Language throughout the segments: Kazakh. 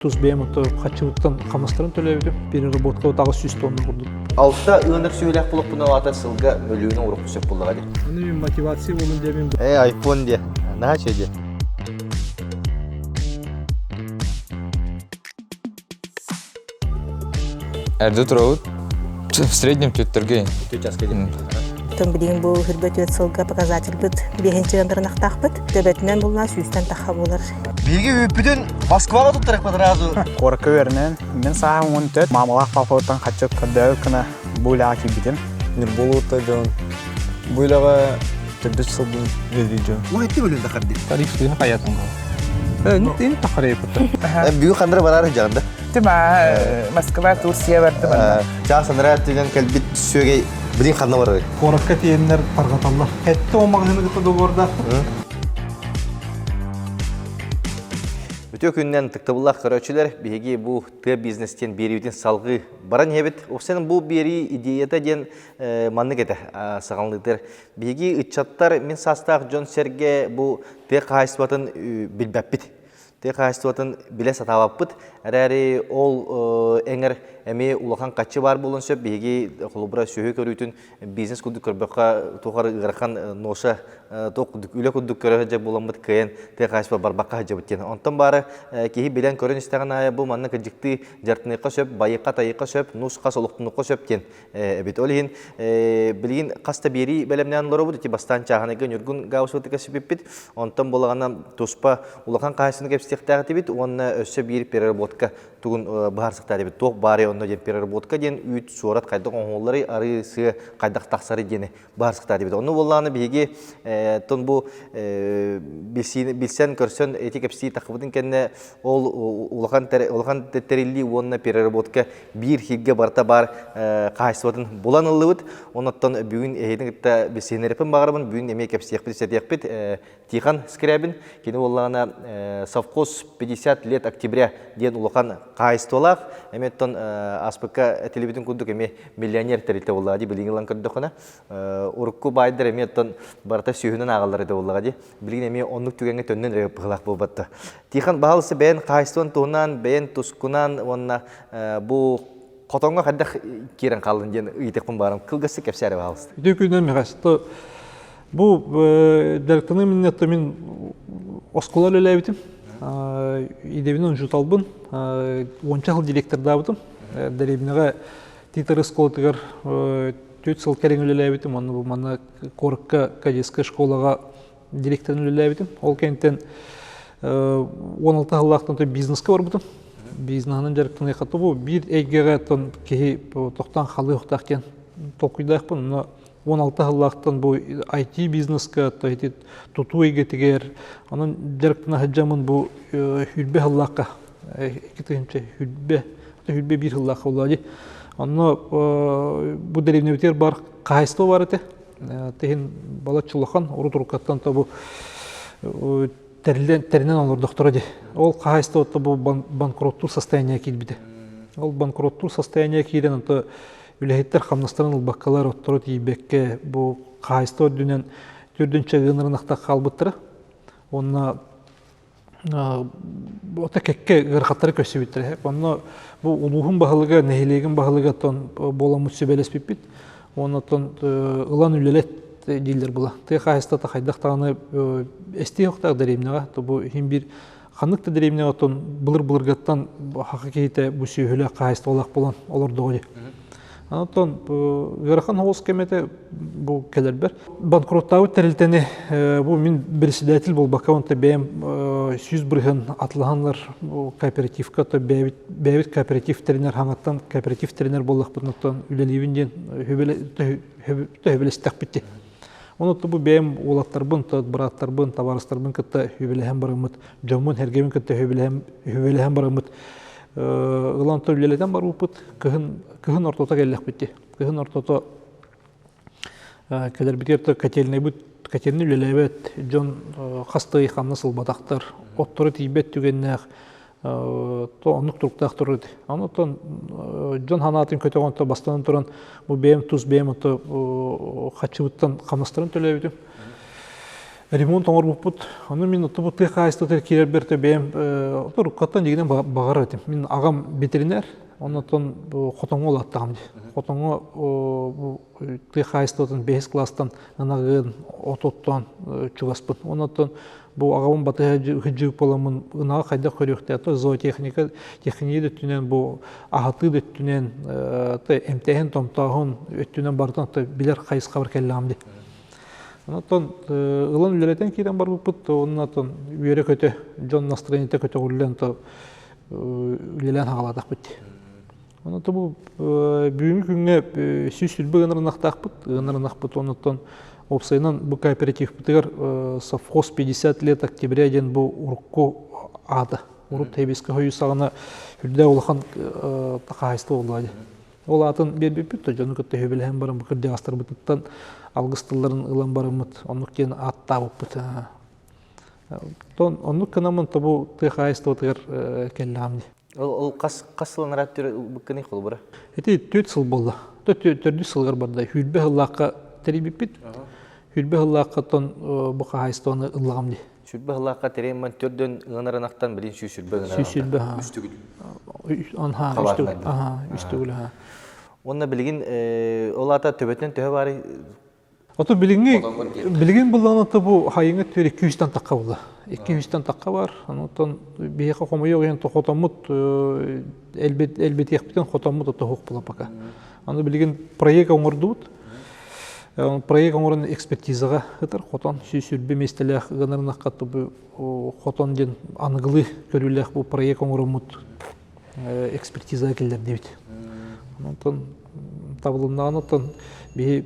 туз бемото хачыбыттан камастырын төлөбүдүм. Переработка тагы 100 тонна курдук. Алта ыныр сөйлек булук буна ата сылга мөлүүнү уруп түсөп булга ди. Аны мен мотивация болун дебим. iPhone де. Наче де. Эрдэ троуд в среднем түйттөргө. Түйчаска де. Тон билин бу хөрбөт сылга показатель бит бегенчен дырнактак бит. Төбөтүнөн булна сүстен таха болар. Биги үпүдүн Москвага туттарак бадыразу. Корка вернен мен саам унтет мамалак папотан хачып кадау кына булаки бидим. Мен болута жон. Буйлага төбөт сылбы видео. Ой, ти бөлүндө карды. Тарих сүйүн хаятынга. Нин тахарып бит. Биги кандыр барар жагында. Тима Москва Турция барды бана. Жасынра деген келбит сөөгөй билин кандай барар. Коракка тиеннер таргаталлар. Этте о магазины гыта договорда. Өтө күннен тыктыбыллах көрөчүлөр биги бу т бизнестен берүүдүн салгы баран хебит. Оксен бу бери идеята ден манны кете сагалдыктар. Биги ычаттар мен састак Жон Серге бу т кайсыбатын билбеппит. Т кайсыбатын биле сатабаппыт. Әрәри ол эңер эми улахан качы бар болон сөп биги холбура сөйө көрүтүн бизнес кудук көрбөкка тогар ырхан ноша ток үлө кудук көрөжө боламыт кыйын Т кайсыба барбакка жабыттен. Онтон бары кеһи билен көрөн истеген ая бу манна кыжыкты жартыныка сөп байыкка тайыкка сөп нуска солуктунукка сөптен бит олин билген каста бери белемнен лору ди бастан чагыныга нүргүн гаусутыка сөппит. Онтон болагандан туспа улахан кайсыны кепстектагы бит онна өссө бир переработка тугун баарсыктары бит ток бары онно деп переработка ден үт сурат кайдак оңоллары ары сы кайдак таксары дени баарсыктары бит. Онну болланы биги тон бу билсен көрсөн этикепси такыбытын кенне ол улахан терилли онна переработка бир хигге барта бар кайсыбатын булан ылыбыт. Оннан бүгүн эдин бисенерепин багырмын бүгүн эме кепсиякпит сетиякпит Тихан Скрябин кини болланы совхоз 50 лет октября ден улахан кайстолак эметтон аспыка телевиден кудук эме миллионер терите боллади билингилан көрдөкөна урукку байдыр эметтон барта сүйүнөн агаллары да боллади билин эме оннук түгенге төннөн реп кылак болбатты. Тихан баалысы бен кайстон туунан бен тускунан онна бу котонго кадак кирен калын ден ыйтыкпын барым кылгысы кепсәре баалысы. Дүкүнөн мегасты бу директорны миннетто мен оскола лелебитим. Идевинен жуталбын, 10 жыл директор дабытым. Деребинеге титары сколтыгар 4 жыл керең үлелебитим. Мана Коракка кадеска школага директорын үлелебитим. Ол кенттен 16 жыллактан бизнеске барбытым. Бизнесанын жарыктын каты бу бир эгеге кеһи токтан халы уктакен токуйдакпын. 16 жыллактан бу IT бизнеске туту эгетигер анын жарыктына хаджамын бу хүлбе халлакка кетенче хүлбе бир халлакка болду. Анны бу деревнебитер бар кайсто бар эте. Теген балачылыхан урутуркаттан бу теринен алыр доктора ди. Ол кайсто бу банкроттур состояние килбиде. Ол банкроттур состояние кирен anta үлехеттер хамнастарын ылбаккалар оттору тийбекке бу кайсто дүнен түрдүнчө гынырынакта калбыттыр. Онна ота кекке гырхаттары көсүбүттүр. Онна бу улугун багылыга, нехилеген багылыга тон боламут сөбелеспиппит. Оннан ылан үлелет дилдер була. Те кайсто та хайдактаганы эсти октак деремнега, бу хим бир ханыкты деремнега тон былыр-былыргаттан хакыйкете бу сүйүлө кайсто олак болон олор догой. Анатон гырахан холс кемете бу келербер. Банкроттагы терилтени бу мен председатель болбакка онта бем 100 бирген атлаганлар кооперативка то бебит кооператив тренер хаңаттан кооператив тренер боллакпытын үлелибинден хөбелестак битти. Онотто бу бем улаттарбын, браттарбын, товарыстарбын кытта хөбелеһен барымыт, жомун хергемин кытта хөбелеһен барымыт. Ылан төлеледен бар упыт кыһын ортото келлек битти. Кыһын ортото келер битерте котельный бут котельный үлелебет жон хасты хамны сылбатактар оттору тийбет түгеннәк то онук туруктактыр. Анотон жон ханатын көтөгөн то бастан туран бу бем туз бем то хачыбыттан камастырын төлөбүтүм. ремонт оңор буппут. Аны мен оту бу тыхайстотер кирер берте бем отур каттан дегенен багар этим. Мен агам ветеринар, онотон хотоңо олаттагам ди. Хотоңо бу тыхайстотун 5 класстан анагын ототтон чугаспыт. Онотон бу агам баты хыжып боламын. Ынага кайда көрөктө ата зоотехника техния дөттүнөн бу ахаты дөттүнөн эмтехен томтагын өттүнөн бартан билер кайыска бар келлам ди. Онотон ылан үлелетен кирен бар буппут, онотон үйөрө көтө жон настроениете көтө урлен то үлелен хагалатак бит. Онотон бу бүгүнкү күнгө сүсүлбө ынырнактакпыт, онотон опсайнан бу кооператив битер совхоз 50 лет октября ден бу урукку ады. Уруп тебиске хоюсагына хүлдө улахан такайсты болду. Ол атын бербеппит, жону көтө хөбелем барам бу кырды астар быттан алгыстыларын ылан барымыт, онук кен атта буппут. Тон онук канамын табу тыхайсты отыр келламди. Ол касылын раттыр быккыны кол бара. Эти 4 жыл болду. 4 жылгар барда хүлбе хыллакка терибиппит. Хүлбе хыллакка тон бу хайстоны ыллагамди. Сүрбе хыллакка тереммен төрдөн ыңаранактан билин сүрбе ыңарана. Сүсүлбе. Үстүгүл. Онна билген ол ата төбөтөн төбө бары. Ото билген булган бу хайыңа 200-тан такка болду. 200-тан такка бар. Анотон бияка комой ген тохотомут элбет яхпитен хотомут отохук була пока. Аны билген проект оңордут. Проект оңорун экспертизага хытыр хотон сүсүлбе местелек гынарына катты бу хотон ден аңгылы көрүлөк бу проект оңорумут экспертизага келдер дебит. Анотон табылынанотон би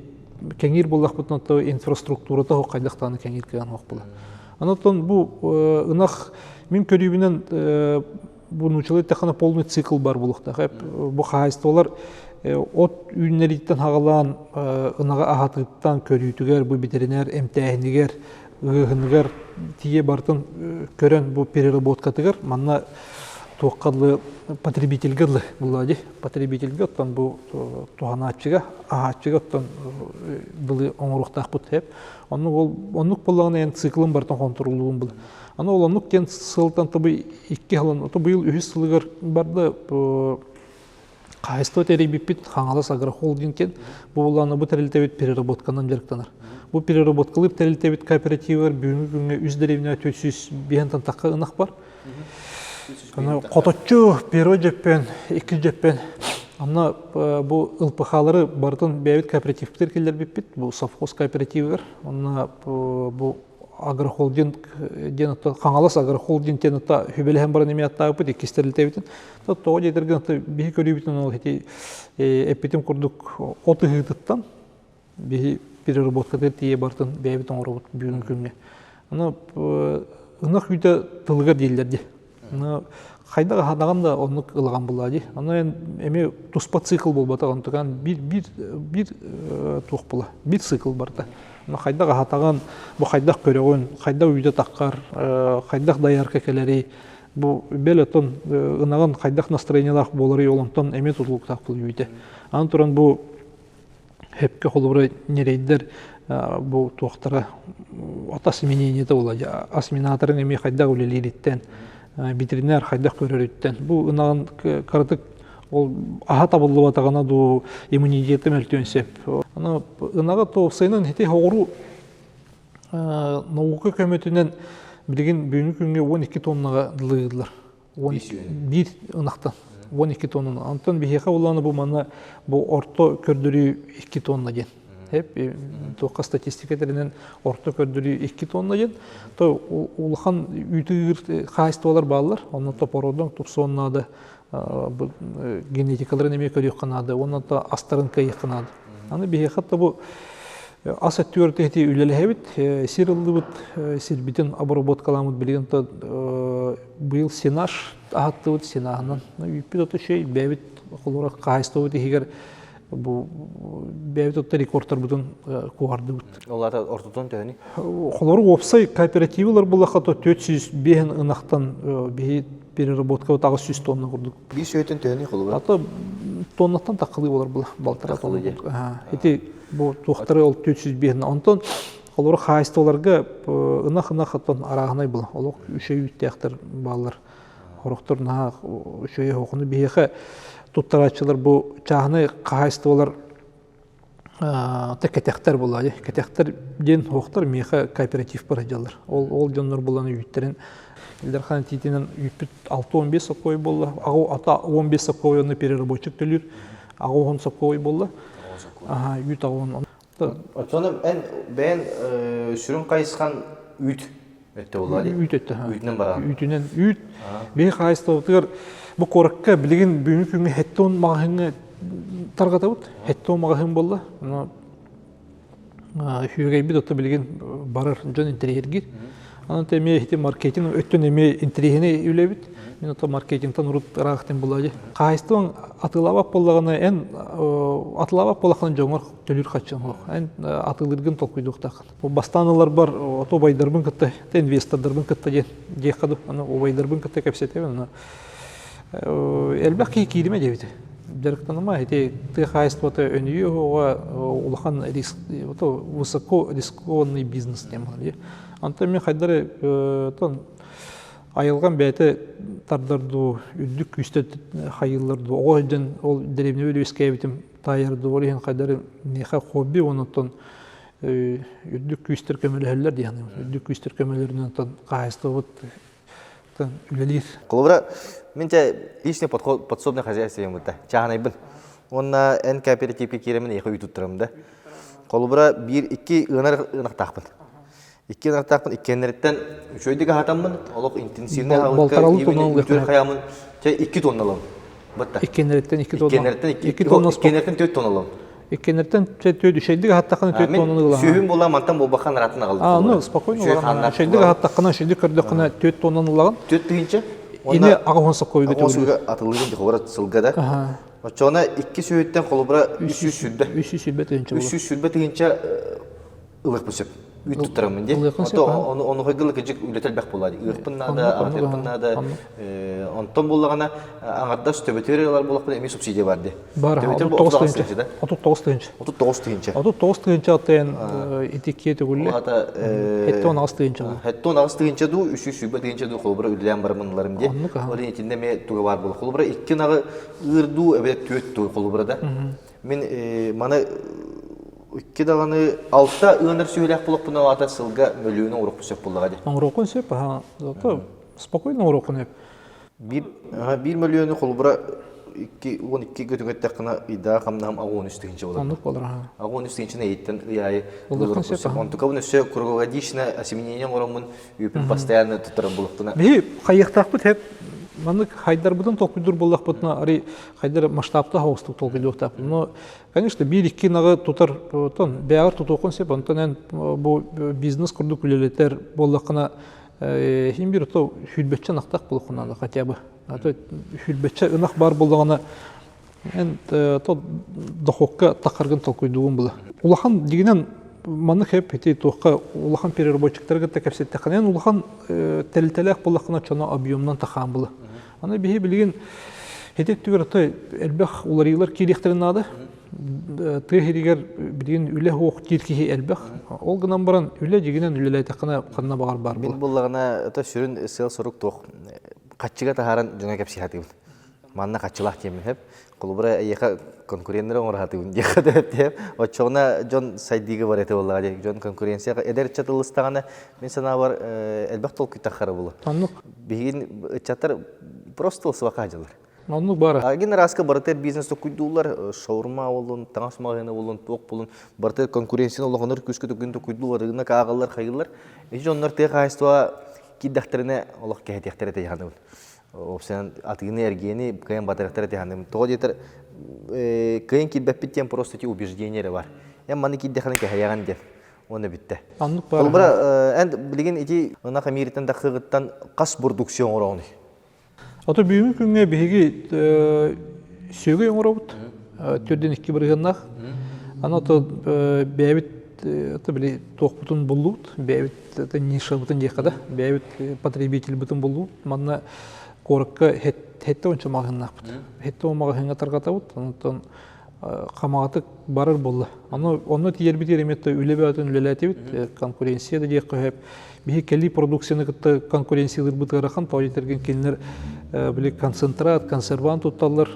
кеңир булак бутнато инфраструктурата кайдактаны кеңир кыган ок була. Анотон бу ынак мен көрүбүнөн бу нучулы техана полный цикл бар булукта. Бу хайстолар от үйнериттен хагалан ынага ахатыттан көрүйтүгер бу ветеринар эмтехнигер ыгыныгер тие бартын көрөн бу переработкатыгер манна тоққалы потребительгерлы булади. Потребительге оттан бу туханачыга, ахачыга оттан былы оңоруктак бут хеп. Оннук боллагына ен циклын бартын контролуун бул. Аны ол оннук кен сылтан табы 2 халан, ото быйыл 3 сылыгар барды кайсто терибиппит хаңалас агрохолдингкен бу буланы бу терилтебит переработканан жарыктанар. Бу переработкалып терилтебит кооперативер бүгүнкү күнгө 100 деревня 400 бентан такка ынак бар. Аны коточу перо жеппен, 2 жеппен. Аны бу ылпыхалары бартын бейбит кооперативтер келер биппит, бу совхоз кооперативер. Аны бу агрохолдинг ден хаңалас агрохолдинг ден хүбелем бар неме аттагып икистерилтебитин. Тоо жетерген бии көрүбүтүн ол хити эпитим курдук оты хыттан бии переработка тие бартын бейбит оңорот бүгүнкү күнгө. Аны ынак үйдө тылгар дейлерди. Аны кайда хадаганда онук ылган булади. Аны эми туспа цикл болбата антыган бир тух була. Бир цикл барда. Аны кайда хатаган, бу кайда көрөгөн, кайда үйдө таккар, кайда даярка келери, бу белетон ынаган кайда настроениялак болору олонтон эми тутулук такпыл үйдө. Аны туран бу хепке холбурай нерейдер бу туактара атасы менениете болот. Асминаторын эми кайда үлелириттен, ветеринар кайда көрөрүттен. Бу ынаган кырдык ол аха табылып атагана ду иммунитети мөлтөнсеп. Аны ынага тоосайнын хете огуру наука көмөтүнөн билген бүгүнкү күнгө 12 тоннага дылыдылар. 1 ынактан 12 тонна. Антон бихека уланы бу мана бу орто көрдүрү 2 тонна ген. Хеп тока статистикатеринен орто көрдүрү 2 тонна ген. То улхан үтүгүр хайстолар баалар. Аны топородон тупсоннады генетикаларын эме көрүк канады. Оны да астарын кайык канады. Аны бихекатта бу аса түртети үлелебит, сирылдыбыт, сирбитин обработкаламыт билген то быйыл сенаж аттыбыт сенагынан. Үппит ото шей бебит холора кайстыбыт егер бу бебит ото рекордтар бутун куардыбыт. Олата ортотон төни. Холора опсай кооперативлар булакато 400 бен ынактан бейит переработка вот агы 100 тонна курдук. Bir сөйтен төни холу бар. Ата тоннаттан такылы болар бул балтара. Эти бу тухтары ол 400 бен. Антон Олар хайстоларга ынах аттан арагынай бұл. Олар үшей үттіяқтар балар. Хорықтар наға үшей хоқыны бейеқі туттарачылар бұл чағыны хайстолар кетектер болады. Кетектер ден хоқтар меха кооператив бар жалар. Ол жонлар боланы үйттерін Илдархан титинен үйтпіт 6-15 сапкой болды. Ағу ата 15 сапкой оны перерабочик төлір. Ағу 10 сапкой болды. Үйт ағуын. Соны бән сүрін қайысқан үйт өтті болады? Үйт өтті. Үйтінен бараған? Үйтінен үйт. Бей қайысты бұтығыр бұл қорыққа білген бүйінік күнге хеттон мағыңы тарғата бұд. Хеттон мағың болды. Хүйгей біт отты білген барыр жон интерьергер. Анан теме хити маркетинг өттөн эме интерьерine үлебит. Мен ото маркетингтан урут рахтен булады. Кайстын атылабак боллагана эн атылабак болакан жоңор төлүр качан. Эн атылыргын толкуйдуктак. Бу бастаналар бар, ото байдарбын кытта, инвестордорбун кытта же кадып, аны байдарбын кытта кепсетебен. Элбаки кириме дебит. Директанма хити кайстыты өнүгө улахан риск, ото высоко рискованный бизнес тема. Антон мен хайдары айылған бәйті тардарды, үддік күстет хайылларды, оғылден ол деревне өлі өске әбітім тайырды, ол ең хайдары неқа хобби, онытын үддік күстер көмелі дейін, үддік күстер көмелерінен қайысты үлелер. Қолыбыра, мен личный подсобный хозяйство емді, чағанайбын. Онна ән кооперативке керемін еқі үй тұттырымды. Қолыбыра 1-2 ынақ тақпын. İki nartakın ikenlerden şöyle hatamın oluk intensivne Baltaralı tonnalı ütür hayamın 2 ton alalım. Batta. İkenlerden 2 ton. İkenlerden 4 ton alalım. İkenlerden şeydi hatta 4 tonunu alalım. Sühüm bolan mantan bu bakan ratına aldım. Ну, спокойно alalım. Şeydi hatta şeydi kırdığına 4 tonunu alalım. 4 deyince Yine ağonsa koydu. Ağonsa atılırın diye sılgada. Sonra 2 sühütten kolubra 300 südde. 300 südbet deyince. 300 südbet deyince ılık bısıp. Үйт тұттырамын де. Оны қойғылы кәжік үлетел бәк болады. Үйрпін нада, аңтырпын нада. Онтон болағана аңарда төбетері болақпын әме субсидия бар де. Бар, 39 түйінші. 39 түйінші. 39 түйінші аттайын етекеті күлі. Хетті 16 түйінші. Хетті 16 түйінші ду, 300 сүбі түйінші ду қолыбыра үлілен бармынларым де. Олен етінде ме туға бар болы. Қолыбыра 2 нағы ұрду әбелет түйет туы қолыбыра да. Мен маны İki dağını altta ığınır süйлək bulaq buna ata sılga mölüğünü uruq büsep bullağa de. Uruqun sep, spokойно uruqun hep. 1 milyonu kolubura 12 götün ettiğine iddia kamnağım ağın üstüğünce olur. Anlık olur. Ağın üstüğünce eğitten ıyayı uruq büsep. Ontukavın üstü krugogadişine asiminiyen oramın üpün pastayanı tutarım bulaq buna. Behi qayıqtaq bit hep Маннык хайдар бұдан толқыдыр болақ бұтына, ари хайдар масштабта хауысты толқыды өқтап. Но, конечно, бір-екі нағы тұтар, бәғір тұтуқын сеп, онтан бұл бизнес күрді күлелеттер болақына, хем бір хүлбетші нақтақ болақына да қатябы. Хүлбетші ынақ бар болағына, дұқыққа тақарғын толқыдуын бұла. Улахан дегенен, Маннык хеп хити тоққа улахан переработчиктарга тәкәпсеттәкәнен улахан тәлтәләк болақына чона объемнан тахам була. Аны бихи билген хити түгәртә әлбәх уларыйлар кирехтерен нады. Тәһиригәр билген үле хук киркихи әлбәх. Ол гынан баран үле дигенен үлеләй тәкәнә канна багар бар була. Мин буллагына та сүрен сел сорук тоқ. Качыга тахаран жона кепсихати. Манна качылак темен хеп. Колубра яка конкуренттер оңораты үндеха деп. Очона жон сайдиге бар эте болла деп. Жон конкуренцияга эдер чатылыстаганы мен сана бар элбек толку тахары болу. Аннык. Бигин чаттар просто сыбакажылар. Аннык бара. Аген раска бартер бизнесте куйдуулар, шаурма болун, таңас магазины болун, тоқ болун, бартер конкуренцияны олаганыр күскө төгүндө куйдуулар, рына кагалар, хайылар. Жоннор те хайства киддахтерине олак кехтехтере те яны. Опсен атыгыны эргени кайын батырактар тяханым. Того детер кайын кидбеппиттен просто те убеждениялары бар. Эм маны киддеханы кехаяган деп. Оны битте. Аннык бар. Колбара энд билген ити ына камиритен да кыгыттан кас продукцион орауны. Ото бүйүн күнгө биги сөйгө оңоробут. Төрдөн 2 биргеннах. Аны ото бэбит это били тоқпутун булут, бэбит это ниша бутун жекада, бэбит потребитель бутун булут. Манна коракка хетте онча магыннак бут. Хетте магынга таргатабыт. Онтон камагаты барыр болла. Оны тиер бит эреметте үлебәтен үлеләтебит конкуренция да дияк көһәп. Бихи келли продукцияны кытта конкуренциялар бутарахан тоҗитерген кинлер биле концентрат, консервант тутталар,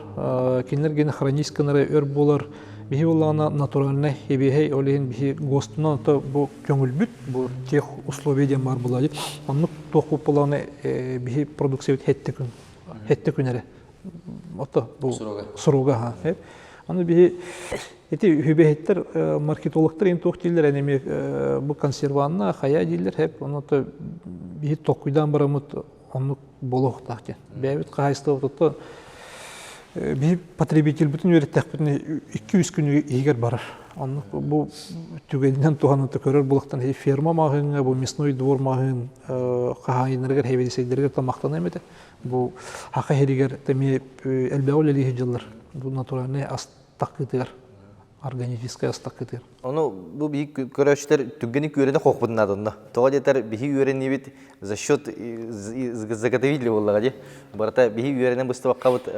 кинлер гене хроническанары өр булар. Бихи улана натуральный хебехей олен бихи гостуна то бу көңүлбүт бу тех условия бар булады. Аны току планы бихи продукция хетте күнәре. Ото бу суруга ха. Аны бихи эти хүбехеттер маркетологтар ин тох дилер энеме бу консерванна хая дилер хеп аны то бихи токуйдан барамыт аны болох тахтен. Бәбит кайсты ото bir потребитель bütün ürettiklerini 200 gün eğer barar. Onu bu tügelinden tuhanı tekrar bulaktan firma mahın, bu mesnui dvor mahın, kahayinlerger heveseylerger tamaktan emedi. Bu hakka heriger temi elbeğol elihiciler. Bu naturalne az takıdır. Органическая астакытыр. Onu bu büyük көрәшler түгенік үйрені қоқпыдынады онда. Тоға детер бихи үйрені бит за счет заготовителя боллаға де. Барата бихи үйренен бұстываққа бұд,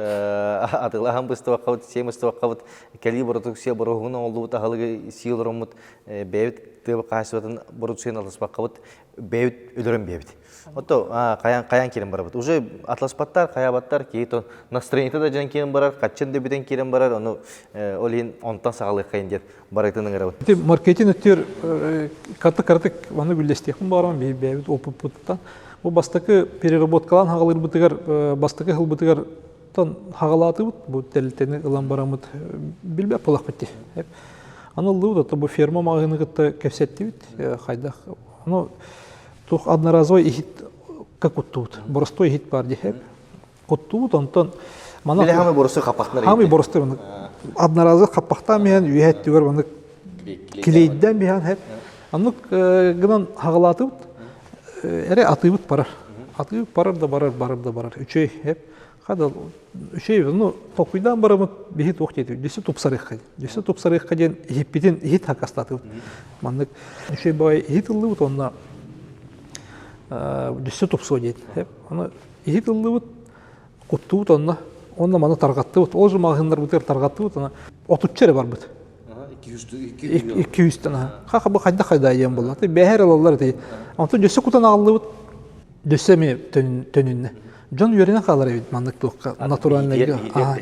атылаған бұстываққа бұд, сем бұстываққа бұд, кәлі продукция бұрығына олды бұд, ағалығы сиыл ұрымыд, бәйбіт тыбы қайсыбатын продукцияны атылыспаққа бұд, бәйбіт өлірін бәйбіт. Ото каян келем барар бут. Уже атласпаттар, каябаттар, кейто настроениеті да жан келем барар, каччан дөбеден келем барар, оны олин онтан сағалығы қайын дер барайтының ғара бут. Маркетинг өттер каты-картык ваны бүлдестекін барам, бейбіт опып бұттан. Бұл бастықы переработкалан хағалыр бұтығар, бастықы хыл бұтығар хағалаты бұт, бұл тәлітені ұлан барамыд білбәп бұлақ бітті. Аны ұлды бұт, бұл ферма мағыны ғытты кәпсетті бит, қайдақ. Тух одноразовый ихит как уттут, боростой ихит бар дихеп. Уттут онтон мана. Биле хамы боростой капактар. Хамы боростой мана. Одноразовый капактан миян үйет түгер мана килейдден миян хеп. Анук гынан хагалаты бут. Эре атыбыт барар. Атыбыт барар да барар. Үчей хеп. Хада үчей ну токуйдан барамыт бихит оқтети. Десе тупсарыхка. Десе тупсарыхка ден ихиппитин ихит хакастаты бут. Мандык үчей бай ихит ылды бут онна. Дүсі тұпсу дейді. Оны ехет ұлды бұд, құтты бұд, онына маны тарғатты бұд. Ол жұмағындар бұд, тарғатты бұд, отутчері бар бұд. 200-тен. Қақы бұл қайда ем болады. Бәхер алалар дейді. Онтын дүсі құтан ағылды бұд, дүсі ме төнінне. Жон үйеріне қалар ебет, мандық тұққа, натуральный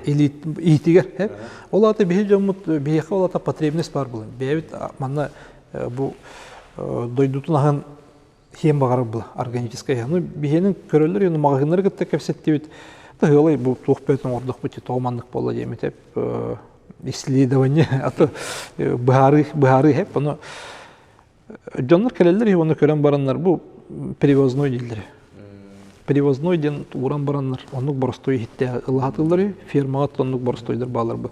иетігер. Олаты бейі жомыд, бейіқі олаты потребность бар бұлын. Бәйбет манна бұл дойдутын ағын хем багар бул органическая. Ну бихенин көрөлөр уну магындар кытта кепсеттибит. Тыгылай бу тухпетин ордук бути томандык болду деметеп исследование аты бахары хеп аны жоннор келелер уну көрөн барандар бу перевозной дилдер. Перевозной ден уран барандар. Онук боростой хитте ылатылдары фермага тоннук боростойдор балар бу.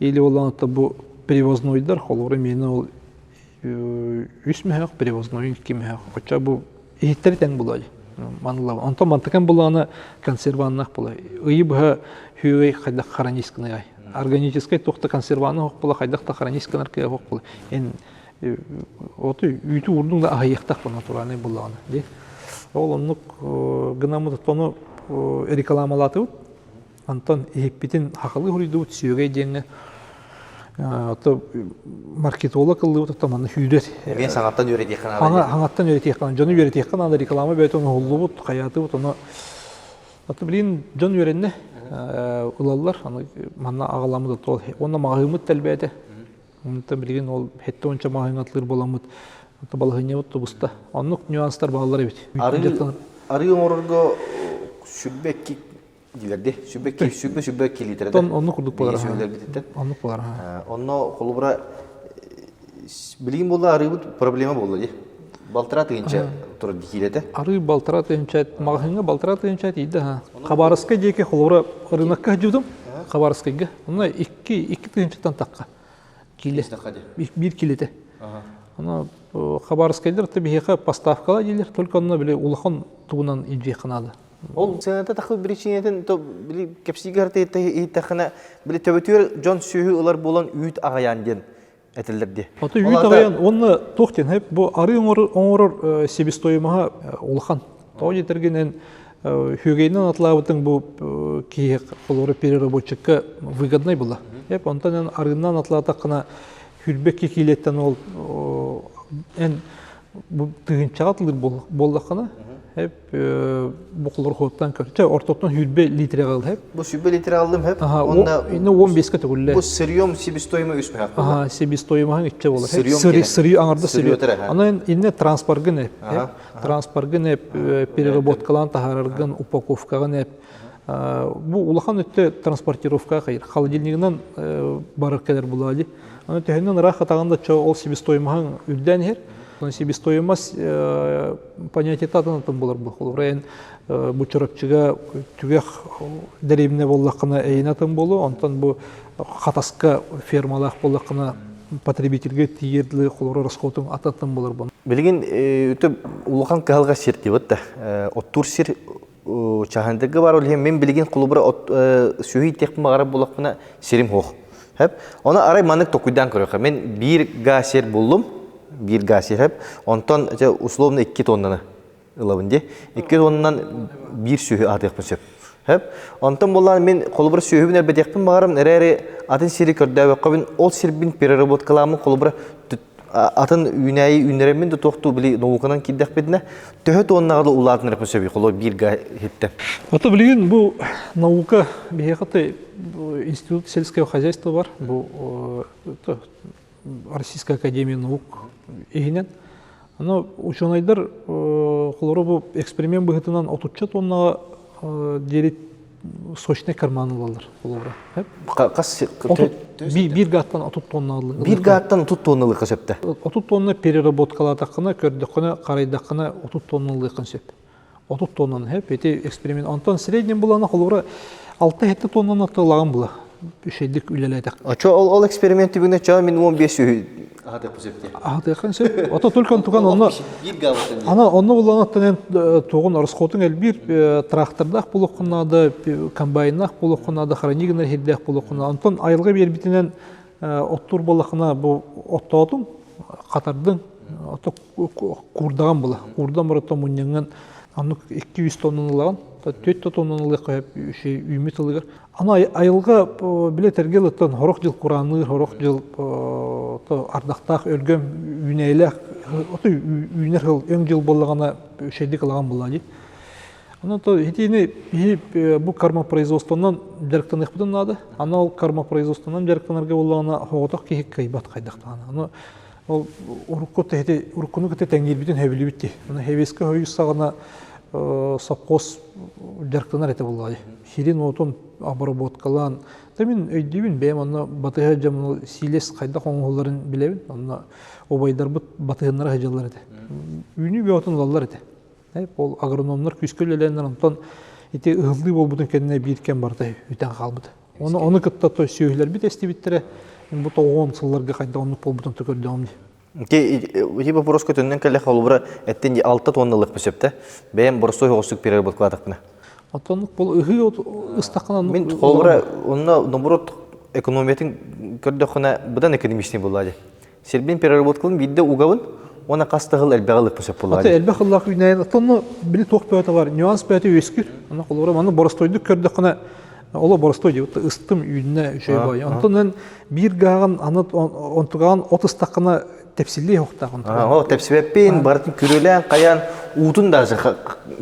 Или оланта бу перевознойдар холоры мени ол үс мехақ, перевозной ки мехақ. Хоча бұл ихиттері тәң бұлай. Онтан мантықан бұланы консерваннақ бұлай. Үйі бұға хүйгей қайдақ харанискіні ай. Органическай тоқты консерваны хоқ бұла, қайдақта харанискінар кия хоқ бұлай. Оты үйті ұрдың да ағайықтақ бұл натуральный бұланы. Ол онық ғынамыды тоны рекламалаты бұд. Антон ихиппетін хақылы хүрейді бұд, сүйгей денгі. Маркетолог кылды вот там аны хүйлер. Мен саңаттан үйретек қана. Саңаттан үйретек қана. Жоны үйретек қана аны реклама бәйт оны холлы бут, қаяты бут оны. Аты білейін жон үйренне ылалар, манна ағаламыды тол. Оны мағымыд тәлбәді. Оны білейін ол хетті онша мағыңатлыр боламыд. Аты балғыне бұтты бұста. Онық нюанстар бағалар бет. Арғы орырғы шүббекки дилерде. Шүббекки литерде. Оны құрдық болар. Оны болар. Оны қолыбыра білейін болды арғы проблема болды. Балтыра тыгынча тұры дихилеті? Арғы балтыра тыгынча, мағыңа балтыра тыгынча дейді. Қабарысқа дейке қолыбыра рынаққа жүдім. Қабарысқаға. Оны 2 тыгынчаттан таққа. Bir kilite. Ana Xabarovskaylar tabiiy поставкалар дейдер, только оны биле улахан тугунан инжи кынады. Ол сената тахыл биричинетен то биле кепсигарте тахына биле төбөтөр жон сүйү улар болон үйт агаян ден этилдерди. Аты үйт агаян оны токтен хеп бу ары оңор себестоимага улахан. Тоги тергенен хюгейнен атлабытын бу ки колоры переработчикка выгодный була. Hep ondan arından atlatak kına hürbek kiletten ol en bu tığınçağı atılır bollakına hep bu kulları hottan körçe ortadan hürbe litre kaldı hep. Bu sübbe litre aldım hep. Aha, Onda o 15 kategoriyle. bu sırıyorum sibistoyma üst mü yaptı? Aha, sebis toyumağın içe olur. Sırıyorum Hep gene. sırıyor anarda Sırıyor sırıyor. tere, ha. Ana inne transpargın hep. Aha, Transpargın hep переработкалан taharargın упаковкаган hep. Bu улахан ötte transportировка кайыр. Холодильнигинен барар келер булады. Аны тәһеннән рахат аганда чо ол себис тоймаган үлдән хер. Себестоимость понятие татанатын булар бу. Улрен бу чорапчыга түгәх дәребне боллакына әйнатын болу, онтан бу хатаска фермалах боллакына потребительге тиерле холора расходын ататын булар бу. Билген өтө улахан калга сер дип атта. Оттур сер чахандыгы бар ул мен билген кулубра сүйи текме гарап булакына серим хох. Хеп, аны арай манык токуйдан көрөк. Мен бир гасер булдум. Bir gasi hep. Ondan условно 2 tonnаны ылабынде. 2 tonndan bir sühü atıqpın söp. Hep. Ondan bollan men kolubra sühübün elbedekpin bağırım. Nere atın siri kördäwek qabın ol sirbin переработкаламын kolubra atın ünäyi ünleremin de toxtu bili noukanan kiddekpedine. Töhö tonnага da ulatın repin söp. Kolubra bir hette. Ата билген бу наука бехаты институт сельского хозяйства бар. Бу Российская академия наук игенен. Аны ученыйдар холору бу эксперимент быгытынан 30 тоннага дери сочный карманы алалар холора. Кас bir гаттан 30 тонналык. bir gаттан 30 tonnalык сөптө. 30 тонна переработкалатакына көрдөкөнө карайдакына 30 тонналык сөп. 30 тоннаны хеп эти эксперимент антон среднем булана холора 6-7 тоннаны атылаган була.Üşedik üleleydik. Aço ol eksperimenti bugün çağ min 15 sühü atık bu septi. Atıkın söp. Ata tülkan tukan onu. Bir gavatan. Ana onu kullanattan toğun расходun el bir traktordaq buluqunada, kombaynaq buluqunada, хранигнер хеддaq buluqunada. Антон айылга бер битинен оттур болақына bu оттоотун катардын ата курдаган була. Курдан барата муньянган аны 200 тонналаган, 4 тонналагы кайып şey үмит алыгар. Ана айылга билетергелеттен хорох жыл Куранны, хорох жыл ардактак өлгөм үнейлек, ото үнер хыл өң жыл боллагана şeydik алаган булады. Ана то хитини бу кармопроизводствонан жарыктаныкпытын нады. Ана ол кармопроизводствонан жарыктанарга боллагана хоготок кийик кайбат кайдактан. Ана ол уруккуну кете теңгилбитин хебили битти. Ана хебеске хойсагана сапкос жарыктанар эте булады. Хирин отон обработкалан. Тамин өйдүбүн бем аны батыга жамын силес кайда коңголларын билебин. Аны обайдар бут батыгыннар хажалар эте. Үйнү биотун аллар эте. Ол агрономнар күскөлеленден антон ите ылды болбутун кенне биркен барды үтен калбыды. Оны кытта то сүйүлөр бит эстибиттере. Бу 10 жылларга кайда онук болбутун төкөрдөм. Ке вопрос көтөннөн келе халыбра эттен 6 тонналык бесепте. Бем борсой хосук переработкаладыкпына. Атонлук бул ыгы ыстакынан Мен халыбра онна наоборот экономиятын көрдөкүнө будан экономичный булады. Сербин переработкалын бидде угабын ona kastığıl elbağılık bu sepulları. Ata elbağılık günayın atanı biri toq pöyatı var. Nüans pöyatı öskür. Ana kolora bana borostoyduk gördük ona. Ola borostoydu. Istım üyüne şey bay. Ondan bir gağın anıt ontuğan 30 dakikana tepsili yoktu. O tepsibepin barıtın kürülen kayan udun da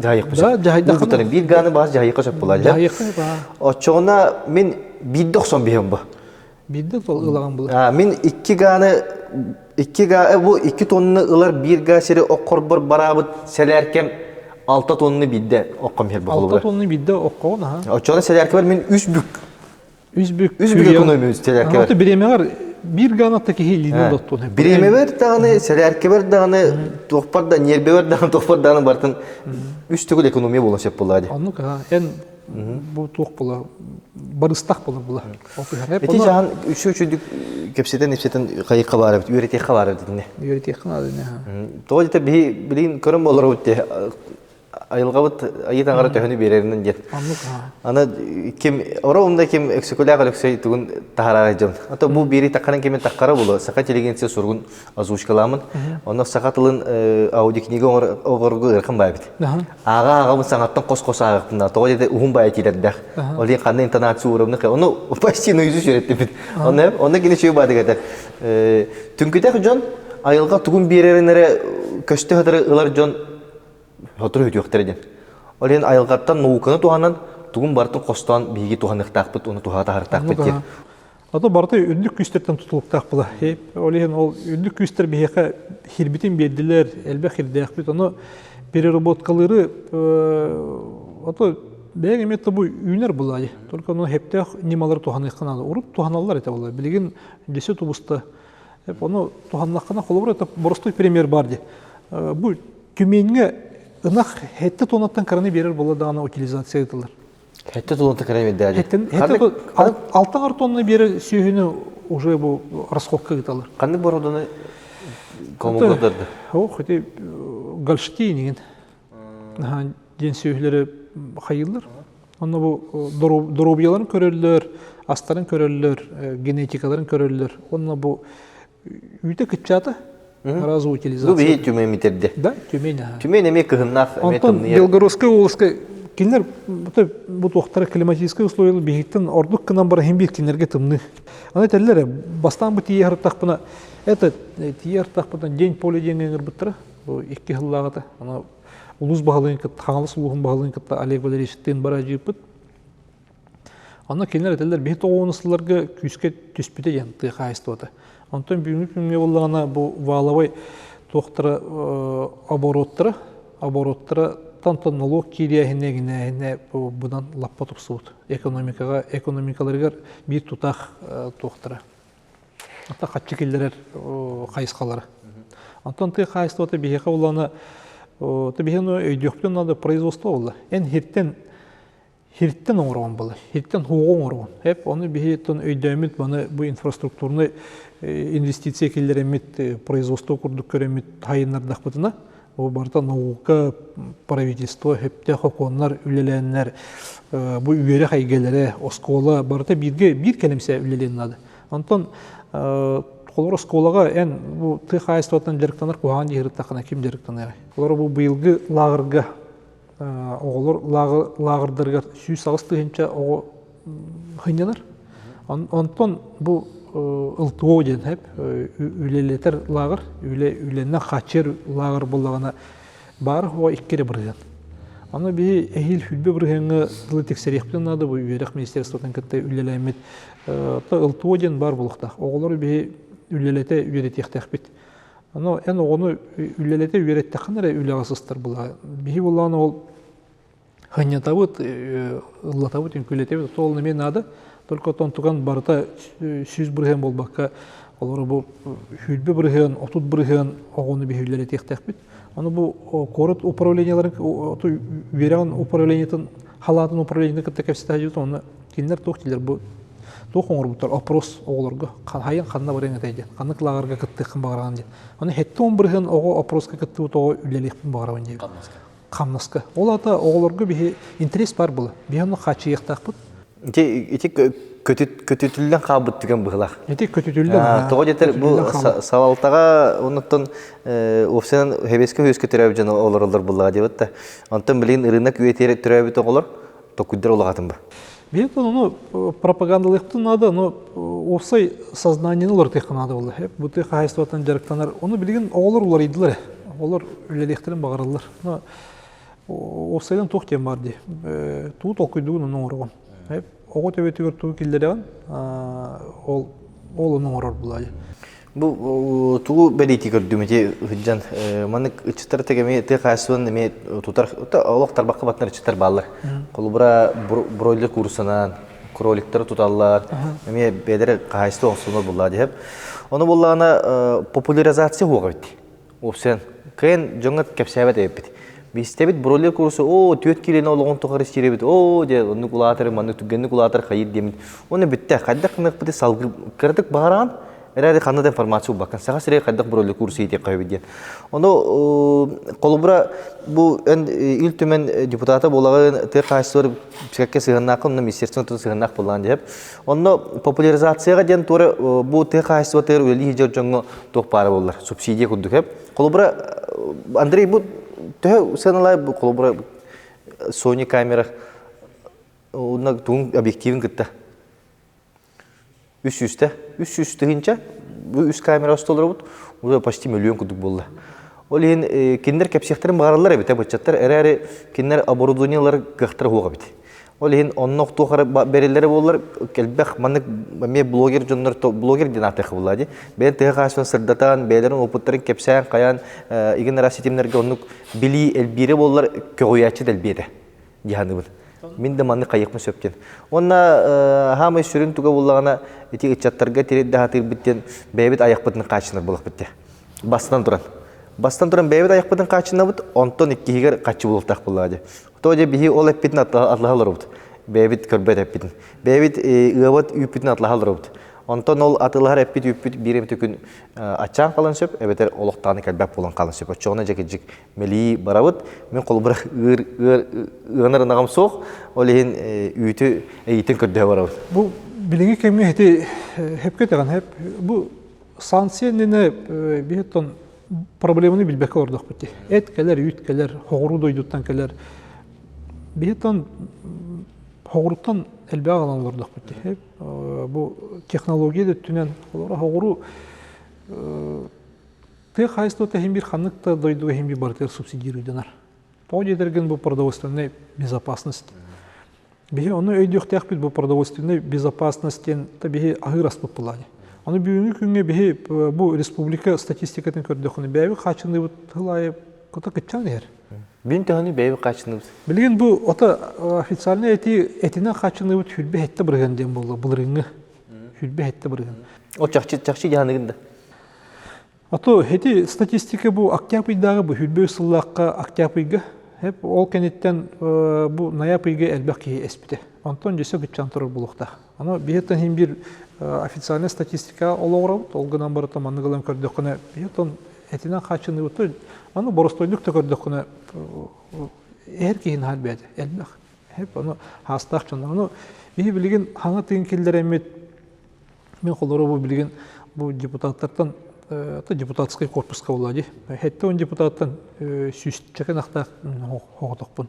cahayık bu sepulları. Bir gağını bazı cahayık sepulları. Cahayık ba. O çoğuna min 1.91 bu. Bidde tol ılagan bu. Min 2 gağ bu 2 tonunu ılar bir gağ seri okkorbor barabıt selerken 6 tonunu bidde okkam her bu. 6 tonunu bidde okkoğun ha. O çoğuna selerken var min 3 bük. 3 bük ekonomi selerken var. Ama bireme var. Bir gağınattaki hilini dottun. Bireme var dağını selerken var dağını tohpar da nerbe var dağını tohpar dağını bartın 3 tükül ekonomiye bulaşıp buladı. Anlık ha. En bu toq bula. Barıstak bula. Eti jahan üçüncülük kepseten nefseten kayıqa var, üretek var dedi ne? Üretek var dedi ne? Toğda bilin körüm olur ötte. айылгабыт айытан гара төһөнү береринен ден. Аны ким оромда ким экскуляга лекций тугун тахарага жон. Ата бу бери такканан кемен таккара болу. Сака интеллигенция сургун озвучкаламын. Онда сака тылын аудиокнига огоргу ыркын байбыт. Ага саңаттан кос-кос агытында. Тога деде ухун бай тилердер. Олен кандай интонация уровны. Оны почти нойзу сүреттеп. Оны кине чөй бады гатар. Түнкүдө жон айылга тугун береринере көстө хатары ылар жон Хотыр өтөктөрден. Олен айылгаттан науканы туганан тугун бартын костан биги туганныктакпыт, уну тугата хартакпыт ден. Ата барты үндүк күстөрдөн тутулуктак була. Олен ол үндүк күстөр бияка хирбитин бердилер, элбе хирдякпыт. Аны переработкалары ата бегеметте бу үйнөр була. Только аны хептек немалар туганыккана, уруп туганалар эте була. Билген десе тубуста. Аны туганнаккана холобур эте боростой пример бар ди. Бу Тюменге ынак хетте тонаттан караны берер бола дагана утилизация этилер. Хетте тонаттан караны берер. Хетте алтын тонны бери сүйүнү уже бу расходка этилер. Кандай бороданы комугадырды? О, хете Гольштейн деген. Ден сүйүлөрү хайылдар. Аны бу доробияларын көрөлөр, астарын көрөлөр, генетикаларын көрөлөр. Аны бу үйдө кытчаты. Разу утилизация. Бу бии Тюмень митерде. Да, Тюмень. Тюмень эме кыгыннак, эме тымныя. Белгородская областка кинер бу тоқтары климатические условия бигиттен ордук кынан бар химбик кинерге тымны. Аны теллере бастан бу тиер тахпына. Это тиер тахпына день поле деңгер биттер. Бу 2 жыллагыта. Аны улус багылын кыт, хаңалыс улугун багылын кыт Олег Валерьевич тен бара жыпыт. Аны кинер теллер бит оонусларга күскө түспүтө янты хайстыты. Антон бүгүнкү күнгө боллагана бу валовой тоқтары обороттары тантан налог кирияхинне будан лаппа тупсуут. Экономикаларга бир тутах тоқтары. Ата катчыкелдер кайыскалары. Антон ты кайыстыты бихека боллана бихено өйдөктөн надо производство болду. Эн Хирттен оңырған болды, хирттен хуғын оңырған. Хеп, оны бейттен өйдәмет, баны бұл инфраструктурны инвестиция келдеремет, производство күрдік көремет хайынлардақ бұтына. Бұл барда наука, правительство, хепте хоконлар, үлеләнлер, бұл үйері хайгелері, оскола, барда бір келемсе үлеленнады. Антон, қолыр осколаға ән бұл ты хайыстуаттан дәріктанар қоған дегіріттақына кем дәріктанар. Олар бұл бұйылғы лағырға оғылыр лағырдырға сүйіс ағыстығынша оғы хынянар. Онтон бұл ылтуо ден әп, үлелетер лағыр, үленнен қачер лағыр болағына бары оға иккері бірген. Аны бей әйіл хүлбе біргенгі дылы тексерекпен ады бұл үйерек министерствотан кітті үлелемет. Ылтуо ден бар болықтақ. Оғылыр бей үлелете үйеретектек бет. Аны ән оғыны үлелете үйереттеқін әрі үлеғасыстар бұла. Бей болағына ол ханьятабыт, ыллатабыт, үнкөлетебіт, толыны мен ады. Только тон туган барыта сүз бірген болбаққа, олары бұл хүлбе бірген, отут бірген оғыны бей үлелетектек бет. Аны бұл корот управленияларын, үйереген управлениятын, халатын управлениятын кітті кәпсеті әжеті, оны келінер тоқтелер бұл. Тоқ оңыр бұттар, опрос оғыларға, хайын қанна барың әтейден, қанны қылағарға кітті қын бағырған ден. Оны хетті он бірген оғы опросқа кітті бұт оғы үлелікпін бағырған ден. Қамнасқа. Ол ата оғыларға бейі интерес бар бұлы. Бейі оны қачы еқтақ бұд. Эти көтүтүлден қабыт түген бұғылақ. Эти көтүтүлден. Тоғы жетер бұл савалтаға онықтан офсенен хебеске өске түрәбі жаны олар бұлыға деп өтті. Онтан білген ұрынақ өйтері түрәбі тоғылар, тоқүддер олағатын ба. Бейт оны пропагандалықты нады, но осай сознаниені олар тек нады олы. Бұты қайыстываттан жарықтанар. Оны білген оғылар олар еділер. Олар үлелектерін бағарылар. Осайдан тоқтен бар де. Туы толқыйдығын оның орған. Оғы төбетігір туы келдереген, ол оның орар бұлай. Бұл туғы бәлейті көрдім өте хүджан. Манық үтчіттар тегеме те қайсуын еме тұтар, олық тарбаққа батынар үтчіттар балылар. Қолы бұра бройлер курсынан, кроликтар тұталылар, еме бәдері қайсты оңсуыныр бұлла деп. Оны бұллағына популяризация оға бітті. Опсен, кәйін жоңғат кәпсәбет әйіп бітті. Бистебит бройлер курсы, төт келені олығын тұқары істері біті. Де, оны құлатыр, маны түгенні құлатыр қайыр демейді. Оны бітті, қайдақ қынық біті салғы кірдік бағараған, Эрәри ханнада информация бакан. Сага сирей кайдак бролы курсы ите кайбиден. Оно колубра бу ил төмен депутаты болаган те кайсыр псикке сыгыннак, онны министерство сыгыннак булган деп. Онно популяризацияга ден туры бу те кайсыр тер үли хижер жоңго токпары болдулар. Субсидия кудук хеп. Колубра Андрей бу те сыналай бу колубра Sony камера онна тун объективин кытта. 300 тыгынча бу 3 камера остолор бут. Уже почти миллион кудук болду. Ол ен киндер кепсехтерин багарлар бит, бачаттар эрәри киндер оборудованиялар гыктыр хуга бит. Ол ен оннок тохар берелери боллар, келбек манык ме блогер жоннор блогер динаты кылады. Бен тыга кашын сырдатан, бейлерин опыттарын кепсән каян игенера системлерге оннук били элбире боллар көйячы делбеде. Диханыбын. Мен де маны кайыкмы сөптен. Онна хамы сүрүн туга буллагана эти ичаттарга тирет дахатыр биттен бейбит аяқпытын качыныр булак битте. Бастан туран бейбит аяқпытын качыныр бут, онтон иккигер качы булуктак булады. Тоje бихи ол эппитин атлахалар бут. Бейбит көрбет эппитин. Бейбит ыват үппитин атлахалар бут. Онтон ол атылар эппит үппит бирем төкүн ачан калын сөп, эбетер олуктаны келбек булан калын сөп. Очоғына жекежик мели барабыт. Мен колубыра ыңыр нагам соқ, ол ehen үйті эйтин көрдө барабыт. Бу билиңи кеме хети хепке таган хеп бу санкция нене бихеттон проблеманы билбек ордок бити. Эт келер, үйт келер, хогуру дойдуттан келер. Бихеттон хогуруттан элбе алан ордок бити. Бу технология түнен хогуру те хайсто техим бир ханыкта дойду хим бир бартер субсидируйданар. Подедерген бу продовольственная безопасность. Бихи оны өйдіқтіяқ бит бұл продовольственной безопасностен бихи ағыр аспып бұлады. Оны бүгінгі күнге бихи бұл республика статистикатын көрдіқыны бәйбі қачынды бұд ғылайып көті күтчан ер. Бүйін тәғыны бәйбі қачынды бұд? Білген бұл ота официальный әтінен қачынды бұд хүлбе әтті біргенден болды, бұл рыңы хүлбе әтті бірген. О чақчы жағанығында? Ото әті статистика бұл октябрьдағы бұл хүлбе ұсыллаққа октябрьға hep ol kenitten bu nayapıyge elbaki espite. Ondan cese gıçan turur bulukta. Ama bihetten hem bir ofisyal statistika olarak olgunan barıta manıgılan kördüküne bihetten etinden kaçını butu. Onu borostoyluk da kördüküne herkesin hal bedi. Elbak. Hep onu hastaq çanlar. Onu bihi bilgin hangi tünkiller emmet men kolları bu bilgin bu deputatlardan депутатский корпуска улади. Хетте он депутаттан сүстчекен ахта хоғдықпын.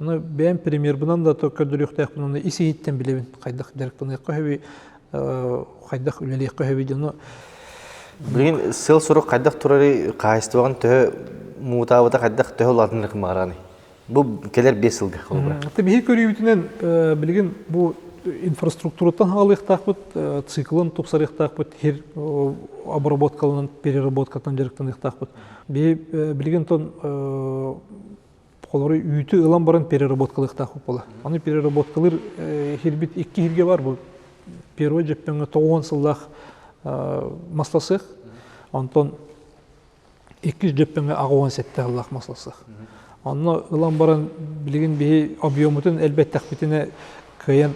Аны бәйін премьер бұнан да көрдіріқтәк бұнан isi еттен білебін. Қайдақ дәріктен еққа өбі, қайдақ үлелі еққа өбі дену. Білген сыл сұры қайдақ тұрары қайыстығын түхі мұтабыда қайдақ түхі оладынлық мағараны. Бұл келер 5 сылғы қолыбыра. Бейі көрейбітінен білген бұл инфраструктураттан алықтақ бұд, циклын топсарықтақ бұд, хер обработкалынан, переработкатан жарықтан иқтақ бұд. Білген тон қолары үйті ұлан баран переработкалы иқтақ бұд бола. Аны переработкалыр хербет 2 херге бар бұл. Первой жеппенге 9 сыллақ масласық, антон 2 жеппенге ағуан сәтті аллақ масласық. Аны ұлан баран білген бейі объемытын әлбәттәқ бітіне көйен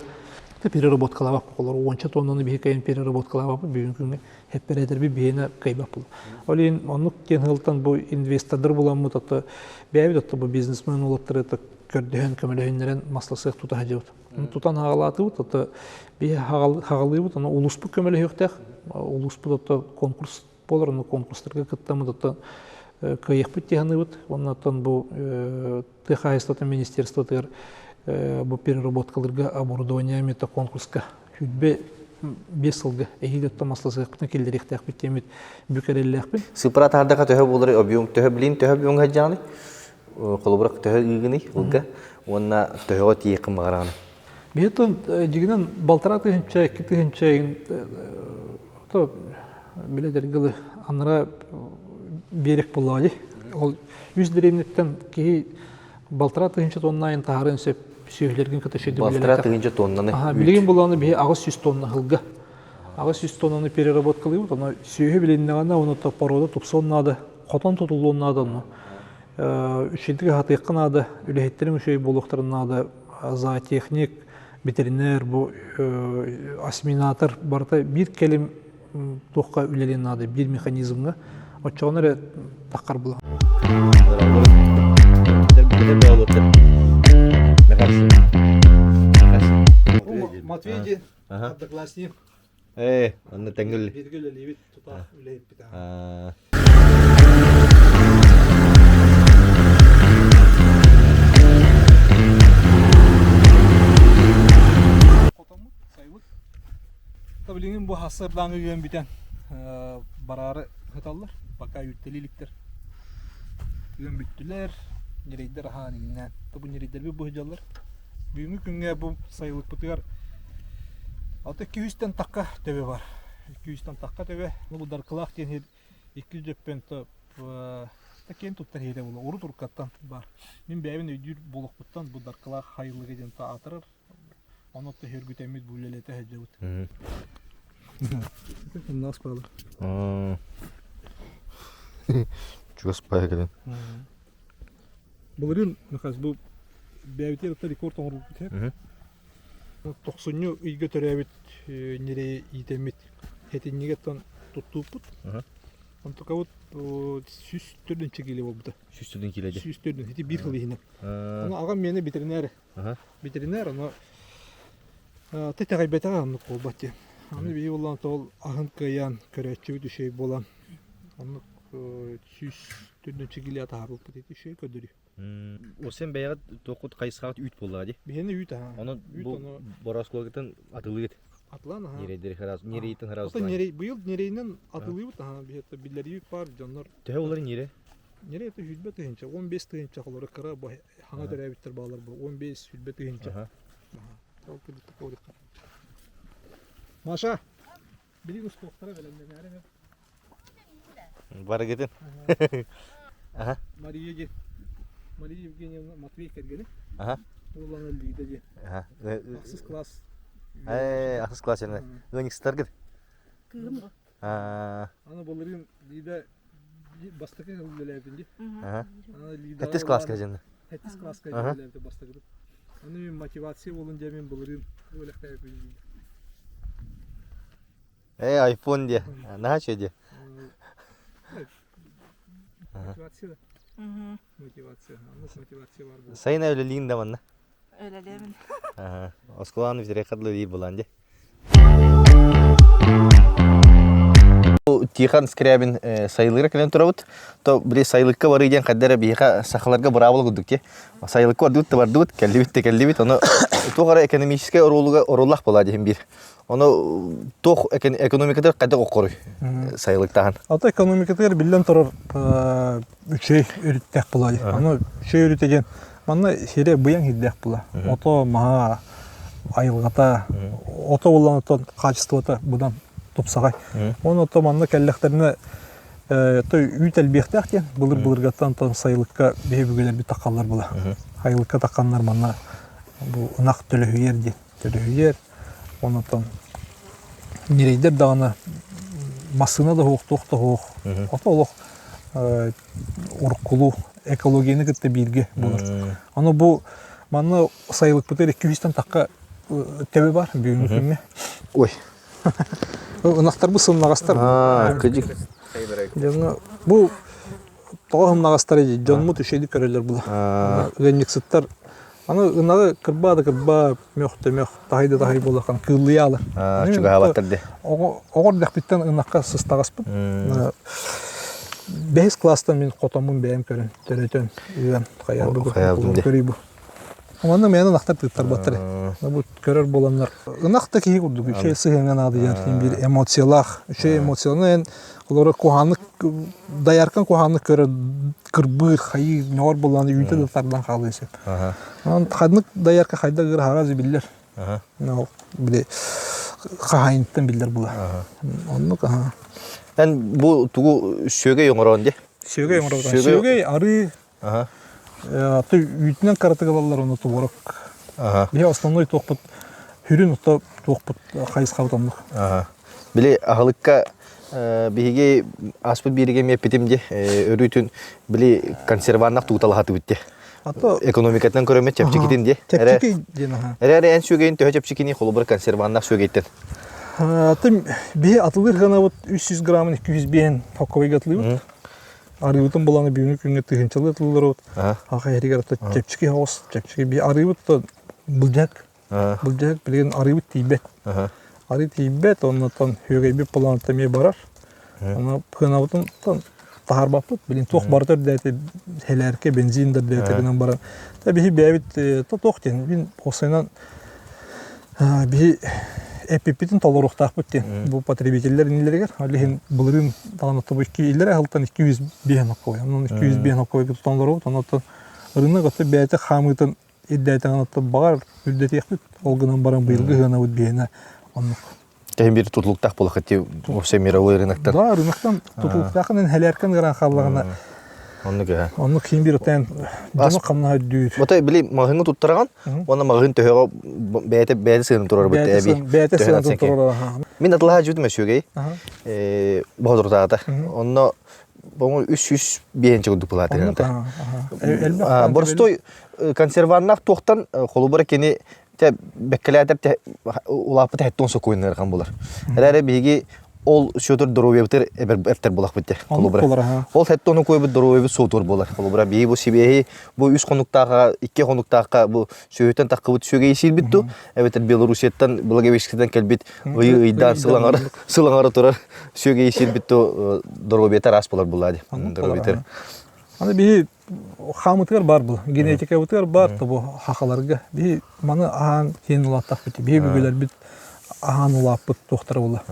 переработкалабак болар. 10 тоннаны бие кайын переработкалабак бүгүнкү күнгө хеп бередер би биене кайбак бул. Ал эми анук кен хылтан бу инвесторлор буламы тата бәйби тата бу бизнесмен улаттыр та көрдөн көмөлөнөрөн масласы тута хажыбыт. Тутан хагалаты тата би хагалыбыт аны улуспу көмөлө юктак. Улуспу тата конкурс болор, аны конкурстарга кыттамы тата кайыппыт тегеныбыт. Оннан бу ТХС министерство тер bu переработкаларга оборудование мета конкурска хүлбе 5 жылга эйдетте масласыкны келдеректек биттемит бүкереллекпин. Сыпра тардака төһө булыр объем төһө билин төһө бүң хаҗаны. Колобрак төһө игини улга. Онна төһө тиек магараны. Бетон дигинен балтараты хинча китинча то биледергиле анра берек булады. Ол 100 диремнеттен ки балтараты хинча тоннайын тахарын сөп сүйелерген катышыды билелер. Балтараты хинча тоннаны. Билеген буланы бе агыс 100 тонна хылга. Агыс 100 тоннаны переработкалый бут. Аны сүйе биленнегана оны топорода тупсоннады, котон тутулууннады. Üçüncü hatıqınadı, ülehitlerin şey buluqlarınadı, zootexnik, veteriner, bu asminator barda bir kelim тоққа үлелен нады бір механизмға отчоғын әрі таққар бұла. Матвейде, одноклассник, Аны тәңгіл. бергілі левет тұта үлейіп біта. Таблingen bu hasırdan güven biten bararı hıtallar, baka yüttelilikler. Güven büttüler, nereydiler haniginden. Tabi nereydiler bir bu hıcallar. Büyümü günge bu sayılık bıtıgar. Altı 200'ten takka töbe var. 200'ten takka töbe. Bu darkılak diyen 200 jöppen takken tuttar hede bulu. Oru turkattan var. Min beyvin öydür boluk buttan bu darkılak hayırlı geden ta atırır. Onu da her gütemid bu lelete hecavut. Nasıl bağlı? Çok spaya gelin. Bunların mesela bu beyviter de rekord olur biter. 90'ı iyi götürebit nereye itemit. Hetinige ton tutuput. Onto kavut süs türden çekili oldu. Süs türden kilece. Süs türden heti bir yıl yine. Onu ağam mene veteriner. Veteriner onu tetagay betagan kolbatı. Onu bir yoldan tol ahın kayan köreççi bir şey bolan. Onu süs türden çekili atarlık bir şey ködürü. O sen bayağı dokut kayıskat 3 boldu hadi. Bir yine üt ha. Onu bu Boraskolagatın atılı git. Atlan ha. Neredir haraz, nereyitin haraz. Ota nereye bu yıl nereyinden atılıyor ha. Bir hatta billeri yük var canlar. Töhe onların nere? Nereye de hüzbet hince 15 tığınca olarak kara bu hana dere bitir bağlar bu 15 hüzbet hince. Aha. Tamam kılık koyduk. Maşa. Biliyoruz doktora verenler nereye? Var gidin. Aha. Maria gel. Maria Evgenievna Matvey kergeni. Aha. Oğlanı lideri. Aha. Aksız klas. Aksız klas yani. Önik star gid. Kığım. Aha. Ana baların lider bastıkı hızlılardı. Aha. Ana lider. Etis klas kajın. Etis klas kajlardı bastıkı. Onu bir motivasyon olunca ben baların öyle kayıpıydı. iPhone diye. Ne şey diye. Motivasyon. Motivasyon. Anlık motivasyon var bu. Sayın evliliğin de bana. Öyle değil mi? Aha. Oskolan bir rekadlı iyi bulan diye. Bu Tihan Skrabin sayılıra kelen turabut. To bile sayılıkka var iken kaddere biha saklarga bravo guduk ki. Sayılıkka var dut kelli bit onu toğara ekonomiske orullah bola diye bir. Onu toh ekonomikada kadar okuruy sayılıktan. Ata ekonomikada billen turur şey ürettek bulay. Ama şey üretegen manna here buyan hiddek bula. Oto maha ayılgata oto уланытан качеството будан тупсагай. Оны ото манна келлектерине то үтел бехтәктен булыр-булыргаттан тон сайылыкка бебүгелер бит такаллар була. Айылыкка такканнар манна бу нак төлөһүер оны тон нерейдер дагына масына да хоктокто хок. Ото олох уркулу экологияны кытты бирге булыр. Аны бу манна сайылык бутер 200 такка төбе бар бүгүнкүнгө. Ой. Унактар бу сыннагастар. Кыжык. Жана бу тоғымнагастар эди жонму түшөйдү көрөлөр бул. Ренекситтер аны ынагы кырба мөхтө тахай болакан кылыялы. Чуга хаваттырды. Огор дахбиттен ынакка сыстагаспын. 5 класстан мен котомун бэм көрүн төрөтөн үйөн каябы. Онда мен ынактар тыттар баттыр. Бу көрөр болоннор. Ынакта кии курдук, үчө сыгынган ады жартын бир эмоциялах, үчө эмоцияны олора куханнык даяркан куханнык көрөр кырбы хайы нор болгон үйдө даттардан калды эсеп. Ан хаднык даярка хайда гыр харазы биллер. Ну, биле кахайынттан биллер була. Оннук Ben bu tuğu söge yoңорон de. Söge yoңорон. Söge ары. Аты үйтінен қараты қалалар оны тұғырық. Бе основной тоқпыт, хүрін ұтта тоқпыт қайыз қабытамдық. Біле ағылыққа бейге аспыт береге меппетімде өрүйтін біле консерваннақ туғыталы хаты бітте. Экономикаттан көрөмет чепчикитин де. Чепчики ден. Әрі ән сөгейін төхі чепчикini қолы бір консерваннақ сөгейттен. Атым бе атылыр гана вот 300 грамм 200 бен токовыга атылыр. Арыутын буланы бүйүнүк күнгө тыгынчылы атылыр вот. Ака эригер ата чепчики хос, чепчики би арыут булжак. Булжак билген арыут тийбет. Арыут тийбет, оннотон хөгөй би планта ме барар. Ана пынаутын тахарбаппыт, билин тох бартыр дәте хелерке бензиндер дәте гынан баран. Таби бәбит токтен, бин осайнан би эпипитин толоруктак бүттен. Бу потребительлер инлергер, алихин булырын таныты бу 2 иллер ахылтан 200 бен акой. Анын 200 бен акой тутандырып, анаттан рынок аты бәте хамытын иддәтен анатты багар үддәте якпыт. Ол гынан баран быйылгы гана үт бене оннук. Тем бир тутулуктак булак эти все мировой рыноктар. Да, рыноктан тутулуктакын хәләркән гыран халлагына. Оннуга. Оннук ким бир тен жана камна дүйт. Ботай били магын туттарган, оны магын төһөгө бәте сыгын турар бит әби. Бәте сыгын турар. Мин атлага жүдүм шөгей. Баһадуртата. Онно бому 300 бенче күдүк булат деген. Борстой консерваннак токтан холубара кени те беккелетеп те улапты хеттон сокойнер кан булар. Элере биги ол шөтөр дөрөбетер эбер булак битте. Холубара. Ол хеттону койбу дөрөбе сотор булар. Холубара бии бу сибеи бу 3 конуктага 2 конуктага бу шөтөн такыбыт шөгей силбитту. Эбетер Белоруссияттан Благовещенскиден келбит ыйдан сылаңара турар шөгей силбитту дөрөбетер ас булар булады. Дөрөбетер. Аны би хамытыр бар бу, генетика бутыр бар бу хакаларга. Би маны аан кен улаттак бит. Би бүгүлөр бит аан улап бут доктор була.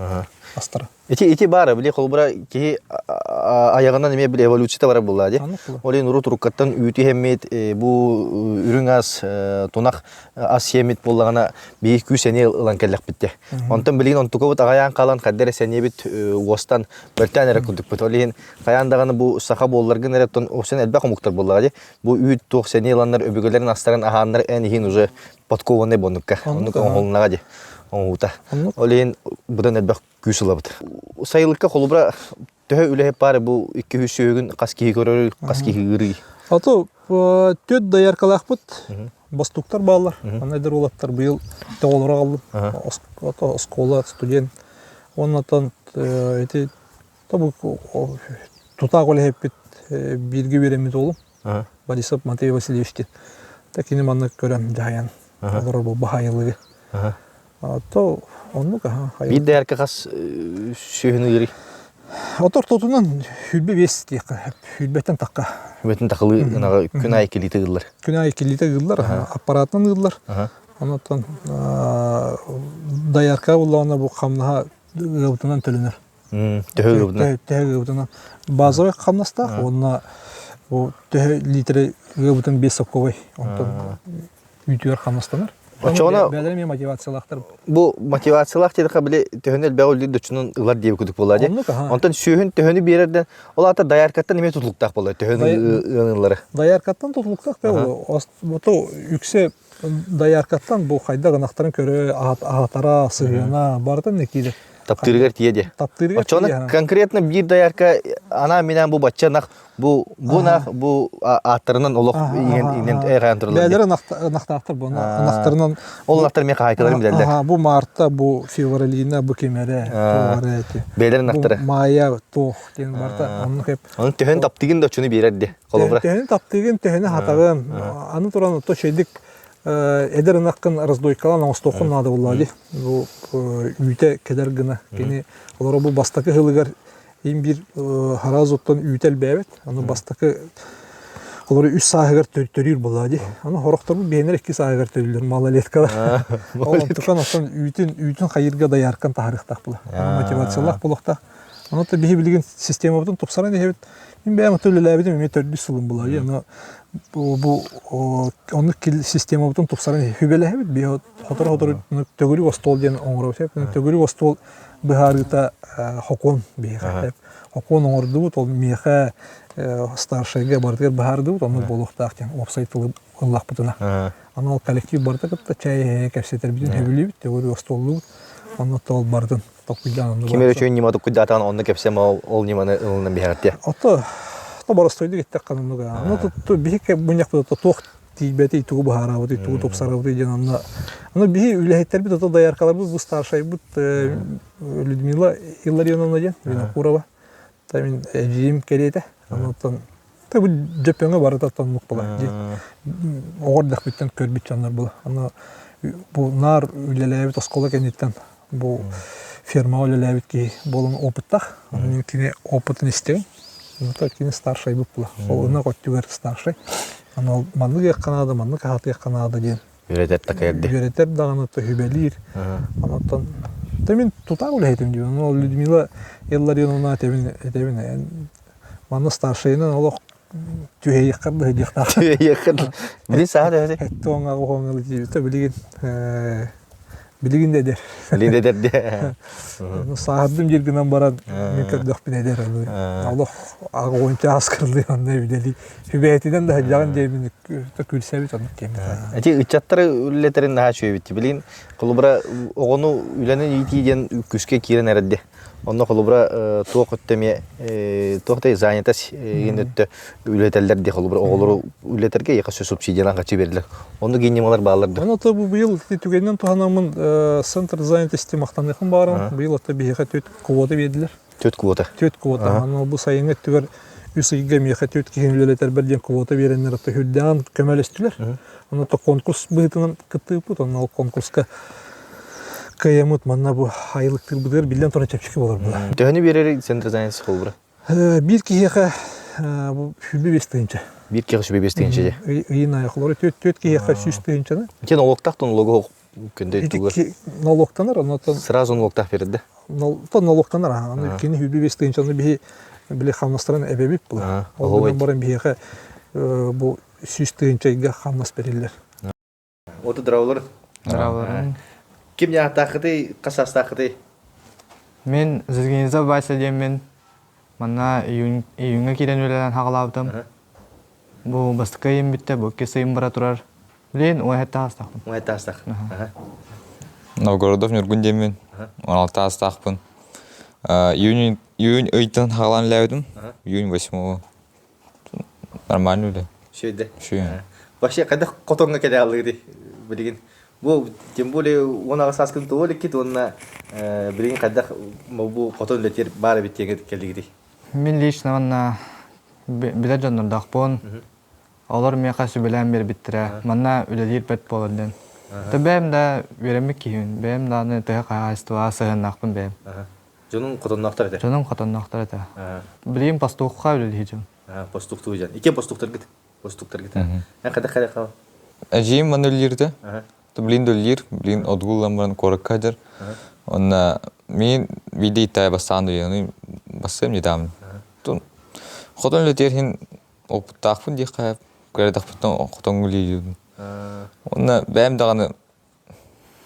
Астар. Эти бары биле холбара ки аягынан неме бил эволюцияда бар булады. Олен уру туруккаттан үти хеммет бу үрүң ас тонак ас хеммет буллагана би 2 сене ылан келлек битте. Онтон билген онтукобут агаян калан каддер сене бит остан бертен эре күндүк бит. Олен каяндаганы бу саха болларгын эреттон осен элбе комуктар буллагы. Бу үт 9 сене ыланнар өбөгөлөрүн астаран аганнар энихин уже подкованный бонукка. Онук оңолнага ди. Оңута. Олен будан элбе күсүлабыт. Сайылыкка холубра төһө үлеһеп бар бу 200 сөөгүн каски көрөр, каски гырый. Ато төт даяркалакпыт. Бастуктар баллар. Анайдыр улаттар быйыл тоолора калды. Ото школа студент. Оннан эти табу тута колеппит бирге беремит олум. Борисов Матвей Васильевич. Такини манны көрөм жаян. Олар бу бахайлыгы. То оннука. Бир дээрке кас сөөнү гырый. Отор тотунан хүлбе бести хүлбеттен такка. Хүлбеттен такылы ынага күн ай келите гыллар. Күн ай келите гыллар, аппаратын гыллар. Анатан даярка уллана бу камнаха гыбытынан төлөнөр. Төһө гыбытынан. Базовый камнаста, онна бу төһө литр гыбытын 5 соковой. Онтон үтүөр камнастанар. Очона бәлеме мотивациялактыр. Бу мотивациялак дедика биле төһөнөл бәүлди дөчүнүн ылар дип күдүк болады. Онтон сөйүн төһөнү берерден ол ата даяркаттан неме тутулуктак болот төһөнүн ылары. Даяркаттан тутулуктак бу. Ото үксе даяркаттан бу кайда гынактарын көрө агатара сыгына бардын некиде. Таптыргар тиеде. Очона конкретно бир даярка ана менен бу баччанак бу аттарынан олок инен эгантырлар. Бәлер нактактыр бу. Нактарынан ол нактар мен кайкаларын билелер. Бу мартта, бу февралина, бу кемере, тоорети. Бәлер нактары. Мая тох ден барда. Аны кеп. Аны төһөн таптыгын да чуны берерди. Колобра. Төһөн таптыгын төһөнө хатагын. Аны туран то шейдик эдер наккын раздойкалан остокун нады булады. Бу үйте кедер гына. Кени олар бу бастакы хылыгар ин бир харазоттон үйтел бәбет. Аны бастакы олар 3 сагыр төрүр булады. Аны хорохтор бу бенер 2 сагыр төрүлөр малолеткалар. Ол тукан астан үйтүн хайырга даяркан тарыхтак була. Мотивациялак булакта. Аны да бии билген системабытын тупсаран дебет. Мен бәм төлөлөбүдүм, мен 400 сылым булады. Аны бу оны система бутун тупсарын хүбелебит би хотор төгүрү остол ден оңоросеп төгүрү остол быгарыта хокон бейхеп хокон оңорду ол меха старшайга бардыр барды оны болохтактан офсайтылып ыллак бутуна аны коллектив барды кытта чай кепсетер бидин хүбелебит төгүрү остолу аны тол бардын токуйдан кимер үчүн нимады кудатан оны кепсем ол ниманы ылынан бейхатте ото Табарастойды геттек канунуга. Аны туту бихке буняк тох тийбети тугу бахара вот тугу топсара вот ден анна Аны бихи үләһеттер бит ото даяркалар бу старшай бут Людмила Илларионовна ден Винокурова. Тамин жиим келете. Анотон та бу жепеңе барата тонлук була. Огордак биттен көрбүт жандар була. Аны бу нар үлелебит оскола кенеттен бу ферма үлелебит ки болун опыттак. Анын кине опытын истеген. Ото кине старшай бут була. Ол ына коттугар старшай. Аны манны якканада, манны кахаты якканада ден. Үйретер такайырды. Үйретер даганы то хүбелир. Анатон Тамин тута үлейтим дию. Ол Людмила Илларионовна тебин манны старшайынан олох түйе яккарды дияктар. Якын. Билин саға да Тоңа оңгыл дию. Та билигин дедер. Билин дедер. Саадым жергенен баран мен кырдык бин эдер. Аллах агонча аскырлы андай бидели. Хүбетиден да жагын дебин күлсебит аны кем. Ати ычаттары үллетерин наха чөйбит. Билин кулубра огону үленен итиден күскө кирен эредди. Онно кулубра тоок өттөме тооктай занятость ендетте үлетелдер де кулубра оголору үлетерге яка субсидиялар качы берилер. Онду генемалар бааларды. Аны то бу быйыл түгеннен туханамын центр занятости мактаныкын барын. Быйыл ата бихе төт квота бердилер. Төт квота. Төт квота. Аны бу сайынгы түгөр үсүгө мехе төт кийин үлелетер берден квота береннер ата хүддан көмөлөстүлөр. Аны то конкурс быйтын кытып, аны конкурска каямут манна бу айлык тылбыдыр билен тора чепчики болор бу. Төһөнү берери центр занятость кулубра. Бир кийге бу хүлбү бестейинче. Бир кийге шүбе бестейинче. Ийин аяклары төт кийге сүстейинче. Кен олоктактан лого көндө тугар. Налогтанар, анатон Сразу налогтак берди. Налогтанар, аны кини хүлбү бестейинче би биле хамнастыран эбебип бу. Ол баран бийге бу сүстейинчеге хамнас берилер. Оты драулар. Ким яқтақыды, қасастақыды? Мен зізгенізі байса деймін. Мана үйіңе керен өлелен хағылабдым. Бұл бастықы ем бітті, бұл кесейім бара тұрар. Білейін, оңайтта астақпын. Оңайтта астақ. Новгородов Нюргун деймін. 16 астақпын. Июнь өйтін хағылан ләудің. Июнь 8-го. Нормально өлі. Шөйді? Шөйін. Вообще, қайда қотонға кәді алығы білген? Бу тем более она саскын то лекит онна билин кадда бу котон летер бары биттеге келдиги. Мен лично манна биле жаннардакпын. Алар мен касы билен бер биттире. Манна үлелер бет болдун. Тебем да беремик кийин. Бем да аны тага кайстыва сыгынакпын бем. Жонун котоннактар эте. Жонун котоннактар эте. Билим пастукка үлележим. Пастукту жан. Ике пастуктар кит. Пастуктар кит. Када кал. Ажим манылырды. Блин доллир, блин отгулламан коракадер. Он мен видео тай бастан дүйені басым недавно. Тон хотон летерхин опытақпын дей қайып, көредақпын хотон гулейдім. Он бәйім дағаны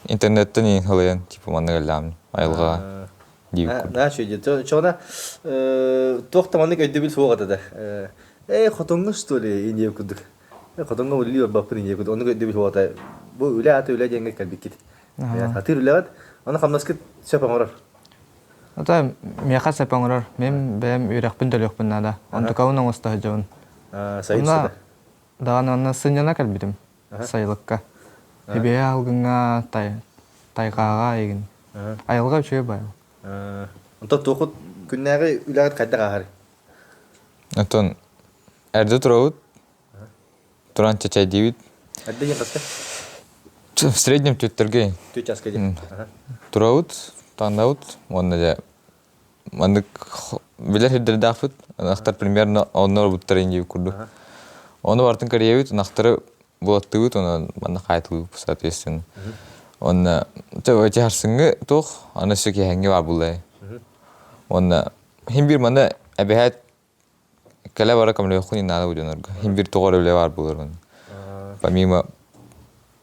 интернеттен ең халайын, типа манны қаламын, айылға дейіп көрді. Да, шөйде. Чоғына тоқтаманны көйді біл соғады да. Хотонғы что ли, индеп күдік. Хотонғы үлі бар бапын индеп күдік. Оны көйді біл соғады. Бу үле аты үле деңге кәлбеккет. Хатыр үле ат, аны хамнаскет сөпәң орар. Ата мияқа сөпәң орар. Мен бәйім үйрәқпін төлөкпін нада. Онды кауынан остағы жауын. Сайылсыда? Дағаны оны сынjana кәлбедім. Сайылыққа. Хебея алғыңа тайғаға егін. Айылға үшеге байыл. Онта тоқыт күннәғі үле ат қайда қағары? Отон әрді тұрауыт. Туран чачай дейбіт. Әрді ең қасқа? В среднем тюттергей. Түй часқа дейін. Тураут, таңдаут, онда да. Манды билер хиддерді ақпыт, нақтар примерно оннор бұттар еңдеу күрді. Оны бартын кореевіт, нақтары болаттығыт, оны манды қайтылығы, соответственно. Оны өте харсыңғы тоқ, аны сөке әңге бар бұлай. Оны химбир манды әбәйәт кәлі бара камлы өқін инады өденергі. Химбир тоғар өлі бар бұлар. Помимо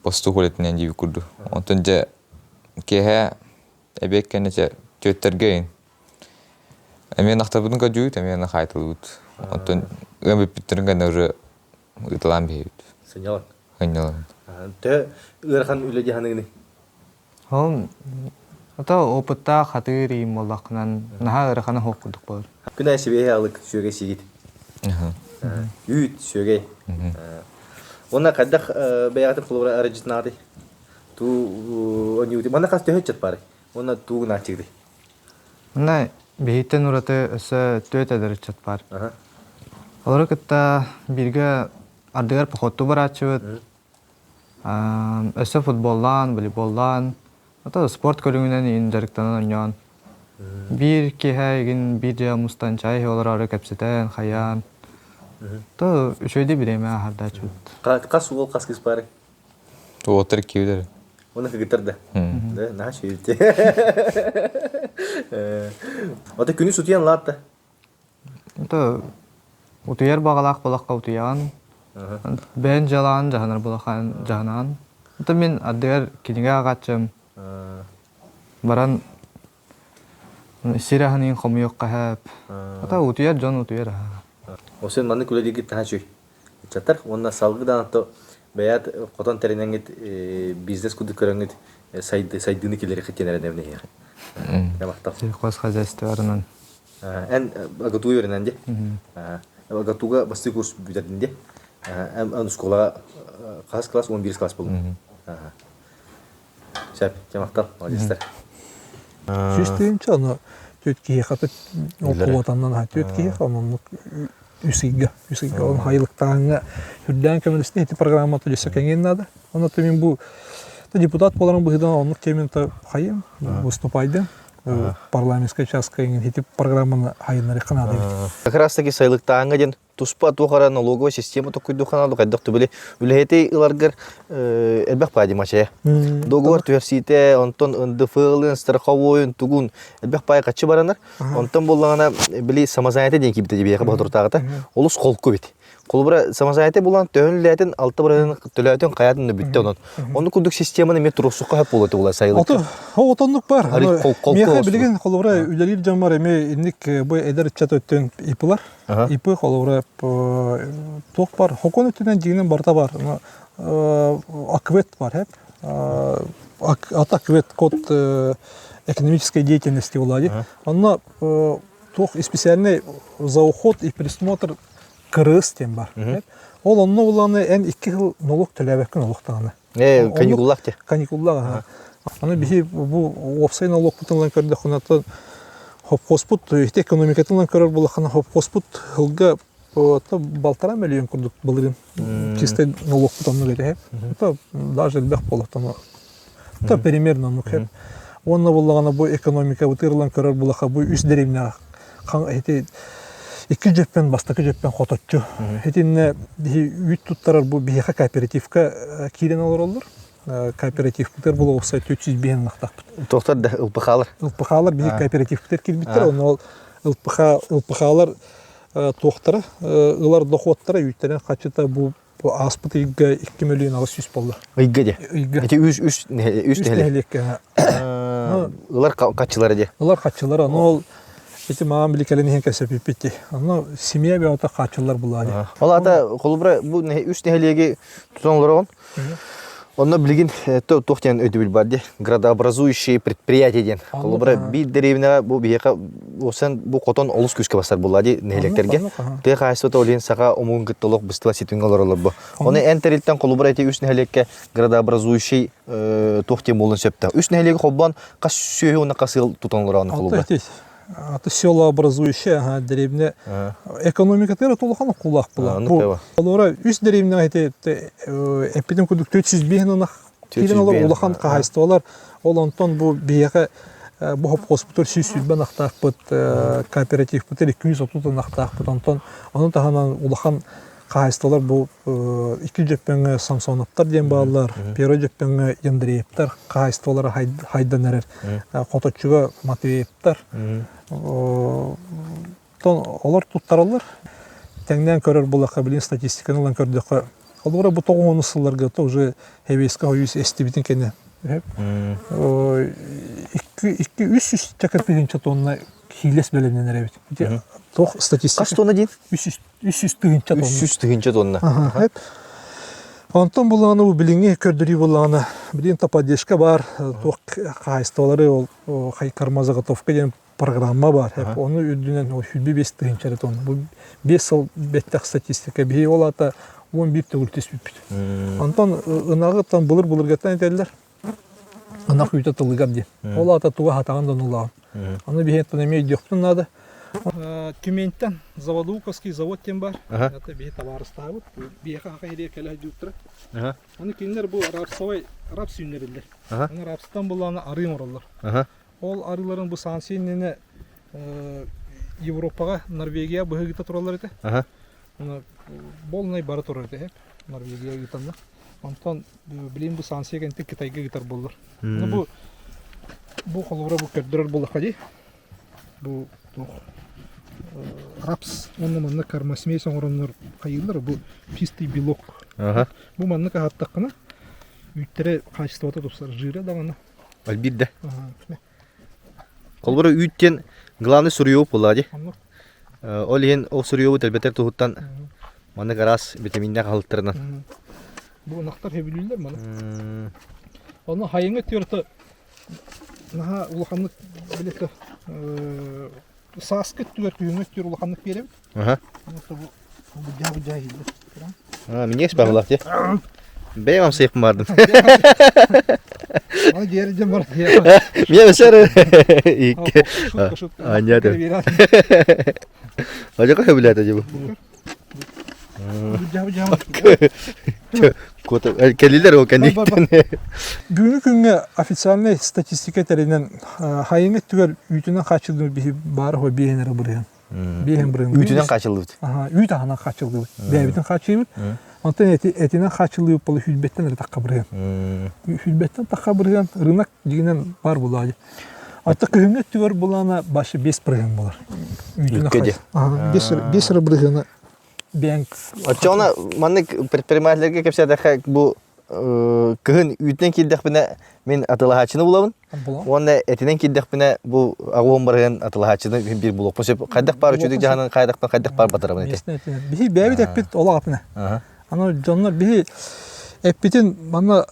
постух олетінен дейбі күрді. Онтын жа кеге әбек кәнече төттерген. Әмен ақтабыдың қа жүйіт, әмен қайтылы бұд. Онтын өміп біттерін кәне үрі ұйтылан бейбіт. Сынялан? Сынялан. Тө ұрхан үлі дегенігіне? Ол, ата опытта қатыр ем олақынан наға ұрханы хоқ күдік болыр. Күн әсі бейе алық сөге сегет? Үйт сөге. Онна қайдақ бәйғатын құлыбыра әрі жітін ағды? Ту они мана кас төһөт чат бары. Оны тугун ачыгды. Мына бейттен ураты өсө төт эдерчет бар. Аха. Олар кытта бирге ардыгар похотту барачыбыт. Өсө футболлан, волейболлан, ата спорт көрүнгүнөн индиректен ойнон. Бир кехайгин бир жамустан чай олар ары кепсетен хаян. То үшөйдө биреме хардачыбыт. Кас угол кас кис бары. Туотыр кивдер. Оны кыгытырда. Да, на шүйте. Ата күнү сутуян латта. То утуяр багалак балакка утуян. Бен жалан жаһанар булахан жаһанан. То мен ардыгар киниге агачым. Баран сираханын хомуйок кахап. Ата утуяр жон утуяр. Осен маны күлөдүгү тахачуй. Чатар онна салгыдан ато баят котон теренеңит бизнес куду көрөңүт сайдыны келери хетенер демне я. Тамактап. Сельхоз хозяйстварынан. Эн агатуу өрененде. Агатууга басты курс бүтөдүнде. Эн школага класс 11 класс болду. Шап, тамактап, молодецтер. Süsteyince onu tütkiye katı okuvatandan tütkiye onun üsiga onun haylıktağına hürden kömürlüsüne heti programı atılıyorsa kengen adı. Onu tabii bu депутат боларын бұғыдан онлық темента хайым выступайды. Парламентская частка хити программаны хайынары қанады. Как раз таки сайлыктааңга ден туспа тухара налоговая система такой духаналу кайдак түбеле үлехете иларгар элбек пайди мачая. Договор туерсите онтон НДФЛ страховой тугун элбек пай качы баранар. Онтон боллагана били самозанятый ден кибите дебе батуртагата. Олус колку бит. Колбра самозанятый булан төнләтен 6 баран төлөтөн каятын бүтте онон. Оны кудук системаны метросукка хап болот була сайлыкта. Отонлук бар. Меха билген колбра үлелир жамар эме индик бу эдер чат өттөн ипылар. Ипы колбра ток бар. Хокон өттөн жигинен барта бар. Аквет бар хеп. Атаквет код экономической деятельности влади. Она ток специальный за уход и присмотр кырыс тем бар. Ол онны уланы эн 2 жыл налог төлөбөккөн налогтаганы. Каникуллак те. Каникуллак. Аны бихи бу офсай налог бутунлан көрдө хунатан хопхоспут экономикатынан көрөр булахана хопхоспут хылга балтара миллион курдук былырын. Чисто налог бутунну бере. Это даже бек болотан. Это примерно ну хеп. Онны буллагана бу экономика бутырлан көрөр булаха бу үс деревня эти 2 жөппен бастакы жөппен хототчу. Этинне үт туттарар бу бихе кооперативка кирен алар олор. Кооператив бутер бул окса 400 бен нактак. Токтор да ылпахалар. Ылпахалар бихе кооператив бутер кирбиттер. Ол ылпахалар токтора ылар доходтара үттерен качыта бу аспыт 2 миллион 600 болду. Ыйга де. Эти үс нелек. Ылар качылар де. Ылар качылар. Ол эти мам биликелени хен кесеп битти. Аны семья беата качылар булады. Ол ата колбра бу үс нелеге тутанларган. Онно билген тоқтен өтө бил бар де. Градообразующие предприятия ден. Колбра бир деревня бу бияка осан бу котон олус күскө басар булады нелектерге. Те кайсыта олен сага омун гыттылык быстыла ситингалар олор бу. Оны энтерилтен колбра эти үс нелекке градообразующий тоқтен болун септе. Үс нелеге хоббан каш сүйө уна касыл тутанларган колбра. Это селообразующая деревня. Экономика тера толухан кулак була. Олора үс деревня эти эпидем кудук 400 беннах кирен олар улахан кайстылар. Ол онтон бу бияга бу хоспиталь сүзбен актак бут кооператив бутер 230 актак бут онтон анын тагынан улахан кайстылар бу 2 жөппен Самсоновтар ден баалар, Перо жөппен Ендреевтер кайстылар хайданер. Коточуга Матвеевтер. Олар туттаралар. Теңнен көрөр булака билин статистиканы көрдүк. Олар бу 90-жылдарга уже хевеска уйс эстибитин кене. 200 чакырпыгынча тонна хилес беленен эребит. Тох статистика. Каш тонна дейт? 300 тыгынча тонна. 300 тыгынча тонна. Антон буланы бу билиңе көрдүрү буланы. Билин тападешка бар. Тох кайсталары ол хайкарма заготовка деген программа бар. Оны үдүнөн 5 тыгынча тонна. Бу 5 жыл беттек статистика бии олата 11 төгүлтүс бүт. Антон ынагы тан булыр-булыр гатан этелер. Ана күйті тылыгар де. Ол ата туға хатаған донулағын. Аны бейеттен әмей дүйіқтін нады. Тюменттен Заводуковский заводтен бар. Это бей товарыстағы. Бейқа хақа херия кәлі дүйіптірі. Аны кейіндер бұл рап сүйінерілдер. Аны рапстан бұл аны арыйын оралар. Ол арыларын бұл сансиеніне Европаға, Норвегия бұғы гита тұралар еті. Болнай бары тұрар еті, Норвегия гитанна. Онтан білейін бұл сансия кәнті Китайға гитар болар. Бұл қолуыра бұл көрдірер болы қади. Бұл рапс, онны манны кармасмей соңыранлар қайылар, бұл чистый белок. Бұл манны қағаттаққына үйттері қачыстывата тұпсар, жиры дағаны. Альбидді. Қолбыры үйттен главный сурьёв болады. Ол ен ол сурьёвы тәлбетер тұғыттан маны қарас витаминне қалыттырынан. Бұл нақтар хебілілер маны. Оны хайыңы түрті наға улаханлық білеті саскы түгер күйіңі түр улаханлық беремін. Бұл жағы елді. Мене еш бағылақ де? Бәймам сейқым бардым. Аны жерден бар. Мен өсәрі. Шутка. Анятым. Ажақа хөбіләді де бұл? Кәлілер ол кәндіктен. Бүгінгі күнге официальный статистика тәрінен хайыңы түгер үйтінен қачылды бары ғой бейінері бұрыған. Үйтінен қачылды бұд? Үйт ағынан қачылды бұд. Бәйбітін қачылды бұд. Онтан әтінен қачылды бұд болы хүлбеттен әрі таққа бұрыған. Хүлбеттен таққа бұрыған рынок дегенен бар болады. Аты күнге түгер болана башы 5 бұрыған болар. Үткеде? 5 бұрығаны бәңк. Отчауна маннык предпринимательлерге кепсәдәхәк бұл кыһын үйтен килдәк біне мен атылахачыны булабын. Онда этинен килдәк біне бұл агуым барған атылахачыны bir булып. Посеп кайдак бар үчүдүк жаһанын кайдак бар батырабын эте. Бихи бәбит әппит ола атына. Аны жоннор бихи әппитин мана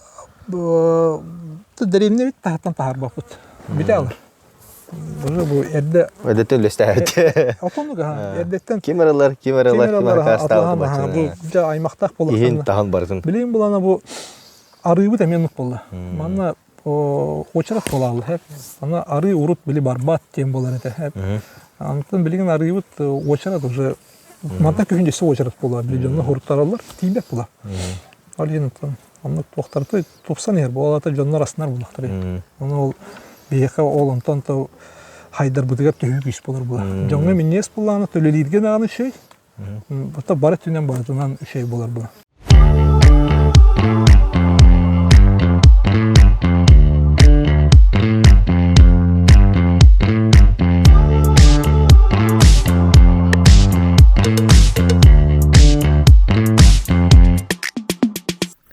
дәремне бит тахтан тахар бапыт. Бите алыр. Bu erde Ödetölleşti. Otonuga erdetten Kameralar kastı. Bu ja aymaqtaq bolaq. Иһин таһан барсын. Билейин булана бу арыбы да меннук болду. Манна очрак болалы хеп. Ана ары урут били барбат тем болар эте хеп. Антын билген арыбы очрак уже манта күндө су очрак болар. Билген хуруттаралар тийбек була. Ал ентен аны тоқтарды 90 ер болата жоннор астынар булактыр. Аны ол бияқа олонтон то хайдар бутыгар төгүк иш болор була. Жоңга миннес буланы төлөлирген аны шей. Бата бары түнен барытынан шей болор була.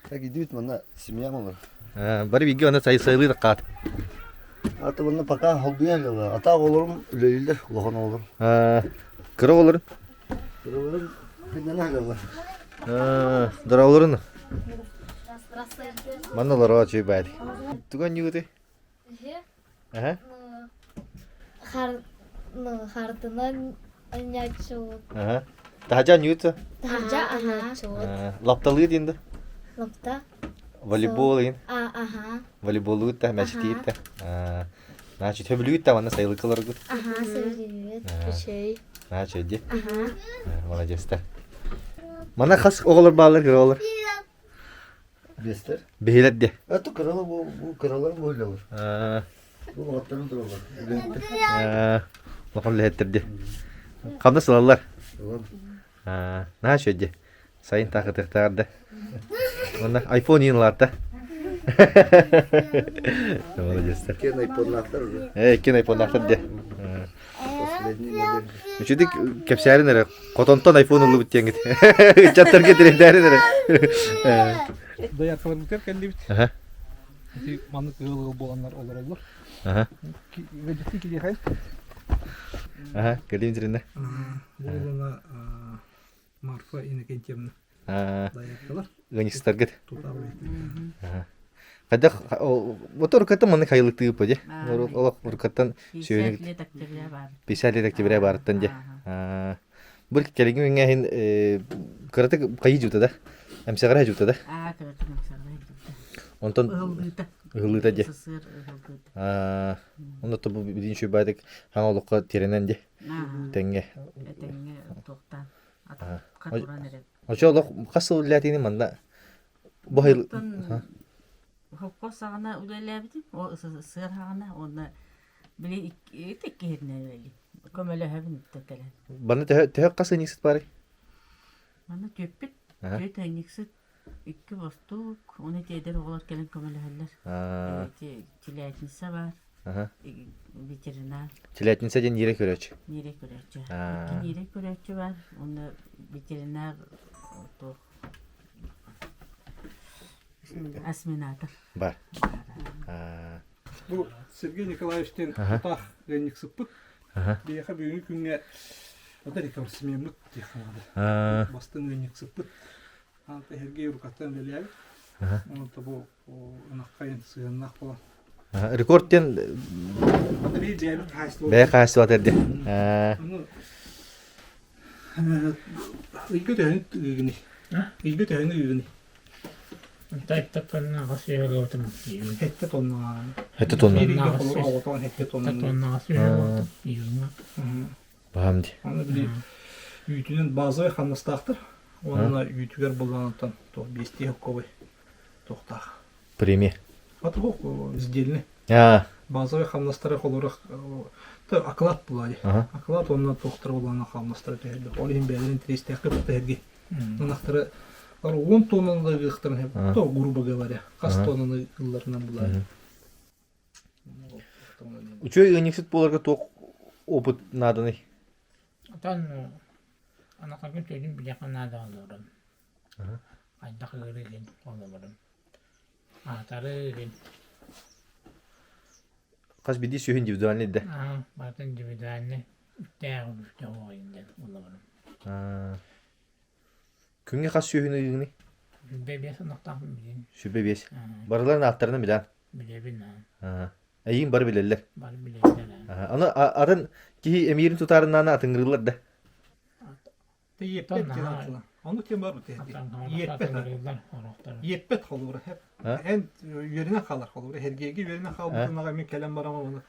Так идет, мана семья мала. Бары биги аны сайылы да кат. Аты бunda пока холдуя гала. Ата олорум үлелер, лохан олор. Кыра олорун. Олорум бинана гала. Дара олорун. Манналар ачы бәди. Туган югыты? Аха. Хартынан нячу. Аха. Тахажан югыты? Тахажа ага. Лапталы динди. Лапта. Волейбол ин. Ага. Волейбол үтті, мәшті етті. Значит, хөбілі үтті, ванна сайлы кылар күт. Ага, сөйлеймет. Үшей. Значит, де. Ага. Молодец-та. Мана қас оғылар бағалар, кір оғылар. Бестер. Бейлет де. Аты кыралы bu kıralar böyle olur. Bu atların dururlar. Лоқан ләхеттір де. Қамда сылалар. Tamam. Значит, де. Сайын тақы тықтағарды. Мана iPhone yiyin Молодец-та. Кен iPhone'lar уже. Кен iPhone-lar де. Последний модель. Üçüdük kepsərin elə qotontan iPhone olub bitəngit. Çatlar gətirəndərin elə. Daяркалар битер кәлде бит. Аха. Манны кылгыл болганнар олар олар. Аха. Вәҗәти киле хәл. Аха, gəldim җирендә. Булгана Марфа инекентемне. Daяркалар. Гөнистер гет. Тутабы. Аха. Кадак мотор ката маны кайлыкты бу, де. Олак буркаттан сөйнек 50 лет октября бартан де. Бир келеген меңе хин кыраты кайы жута да. Амсагара жута да. Онтон Ыгылдыта. ылыта де. Сысыр ыгылдыта. Онда то бу бидин шүй байдык хаңолукка теренен де. Теңге. Этеңге тоқтан. Катуран эреп. Очолок касыл латини манда. Бохил. Хопко сагана үлелебитим. О сыр хагана онда биле итеккерне вели. Көмөлө хабин текелен. Бана төхөк касы никсит бары. Мана төппит. Төт айниксит. Икки бостук. Оны тедер оголар келен көмөлө хәлләр. Тиләтнисе бар. Ветеринар. Тиләтнисе ден ере көрөч. Нере көрөчү. Нере көрөчү бар. Оны ветеринар то осьминатор. Бар. Бу Сергей Николаевичтен тутах генник сыппыт. Бияха бүгүнкү күнгө ота рекордсменлик технология. Бастын генник сыппыт. Анта Сергей рукаттан беляг. Онта бу унаккайын сыйыннак болон. Рекордтен бәя кайсы батырды. Игö тәһән үгүни. Игö тәһән үгүни. Тайттап тонна гасыйга отым. Хетте тонна. Хетте тонна. Хетте тонна. Тонна гасыйга отым. Баамди. Аны били үйтүнүн базовый хамнастактыр. Онуна үйтүгөр булгандан то 5 ковый токтах. Премия. Атыгы сдельный. Базовый хамнастары холурак то оклад булай. Оклад онна токтор булган хамнастары тәһәлле. Олин бәлен 300 кып тәһәлле. Нахтары 10 тоннаны гыктырын то грубо говоря. Кас тоннаны ылларынан булай. Учой униксит боларга ток опыт наданы. Тан ана кагын төдүн билякан нада алырым. Айдак ырыгын алырым. Атарыгын. Кас биди сүйүн индивидуальный да. Бартын индивидуальный. Үттәгы ойындан алырым. Күнгө кас сүйүн ыгыны? Бебес нактам билин. Шүбе бес. Барларын аттарını билен. Билебин. Эйин бар билелер. Бар билелер. Аны атын ки эмирин тутарынан атыңгырлар да. Тейеппет тенатла. Аны тем бар бите. Еппет холур хеп. Эн йөренә халар холур. Хергеге йөренә хал бутынага мен калам барам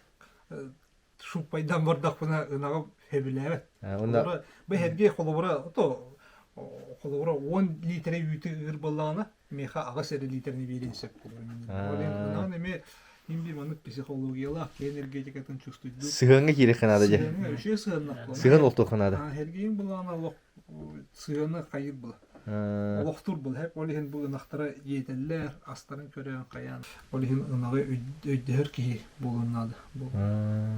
аны. Шу пайдан бардак буна ынага хебиләбет. Онда бу херге холура то холура 10 литр үтү ыр боллагана меха ага сер литрни беренсек булыр. Аны ме имби маны психологиялык энергетикатын чувствует. Сыгынга кире канада же. Сыгын олто канада. Хергең булгана лок сыгыны кайыр бул. Олохтур бул хеп олиһин бу нахтара жетеллер астарын көрөн каян. Олиһин ынагы өйдер ки булунады. Бу.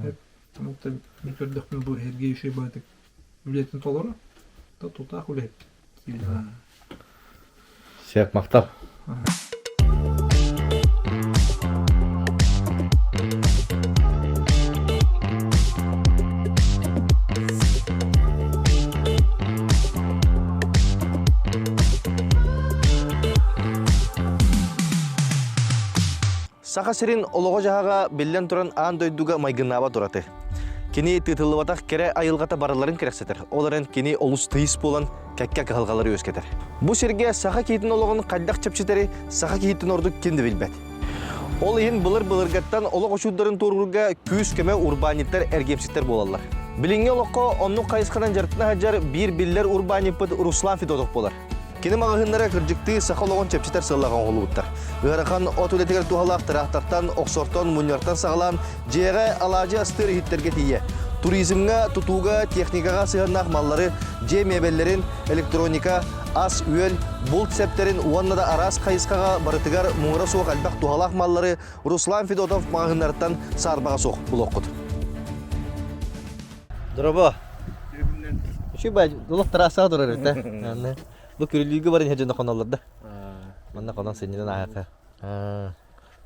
Хеп тамакта микродохтун бу херге иши байтык. Билетин толору. То тута хулет. Сеп мактап. Сахасырин олого жаһага беллен туран аан дойдуга майгыннаба тураты. Кини тытылыбатах кере айылгата барыларын керексетер. Оларын кини олус тыйыс болан кәккә калгалары өскетер. Бу серге саха кейтин ологон кайдак чепчетери саха кейтин ордук кимди билбет. Ол иһин былыр-былыргаттан олог очударын тургурга күз кеме урбаниттер эргемситтер болалар. Билинге олокко онну кайысканан жартына хаджар бир биллер урбаниппыт Руслан Федотов болар. Кини мағыһыннара кыржыкты саха ологон чепчетер сыллаган олубуттар. Ырахан отулетегер тухалак тарахтактан, оксортон, муньяртан сагалан жеге алажы астыр хиттерге тие. Туризмга, тутуга, техникага сыгыннак маллары, же мебеллерин, электроника, ас үөл, булт септерин уаннада арас кайыскага барытыгар муңра соқ албак тухалак маллары Руслан Федотов мағыһыннартан сарбага соқ булоккут. Дробо. Şu bay dolak tarasa durur yani. Bu körülüğü var ya cennet kanallarda. Mana kanan senin ayakta.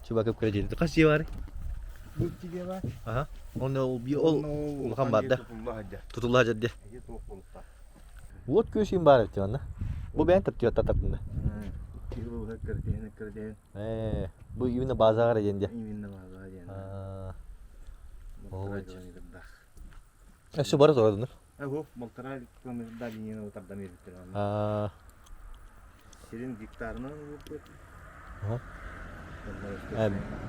Coba ke kerja itu kasih var. Bukti dia var. Aha. Onu bir ol makan badda. Tutullah aja dia. Buat küsim var itu mana. Bu ben tertiyor tatapında. Bu kerja. Bu yine bazar aja dia. Yine bazar aja. Oh. Şu baru soradın. Bu motora kilometre dalinya utardan itu. Senin diktarına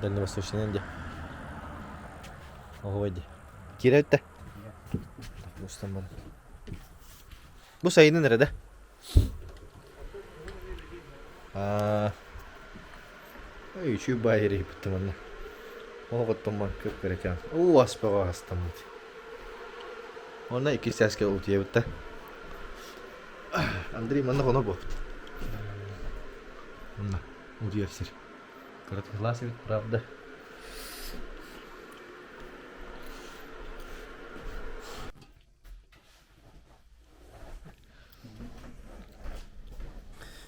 Дальневосточный де. Ого де. Кирәт тә. Бустан бар. Бу сайны нерәдә? Ой, чүй байры биттемән. Ого томан күп керәкән. О, аспага астам. Ona 2 сәскә үтә битте. Андрей, мана гына бу. Мана, удиярсыр. Краткий класс ведь, правда.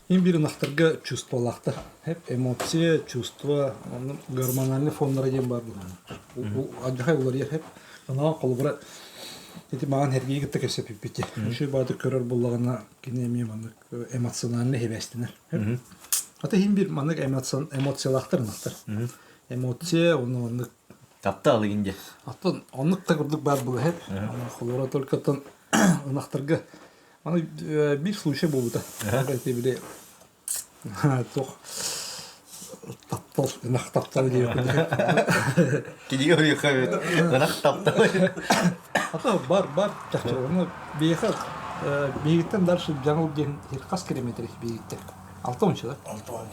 Ең бир нахтырга чувстволахта. Хеп эмоция, чувство, onun гормональный фондары дем бар бу. Бу аҗай улар ер хеп. Ана колбара эти маған хергеге гитте кесеп бите. Шу бады көрөр буллагына кинеме маны эмоциональный хевестинер. Ата ең бир маны эмоциялахтыр нахтыр. Эмоция, оны Тапта алыгынде. ата онлык та күрдүк бар бу хеп. Колбара только тон нахтырга. Аны бир случай булды. Эти биле тох таптал, нахтаптал дип. Кидиге өле хавет. Нах тапта. Ата бар чакча. Аны бейхат бейгиттен дальше жаңыл ден кас километр бейгиттер. 6 да?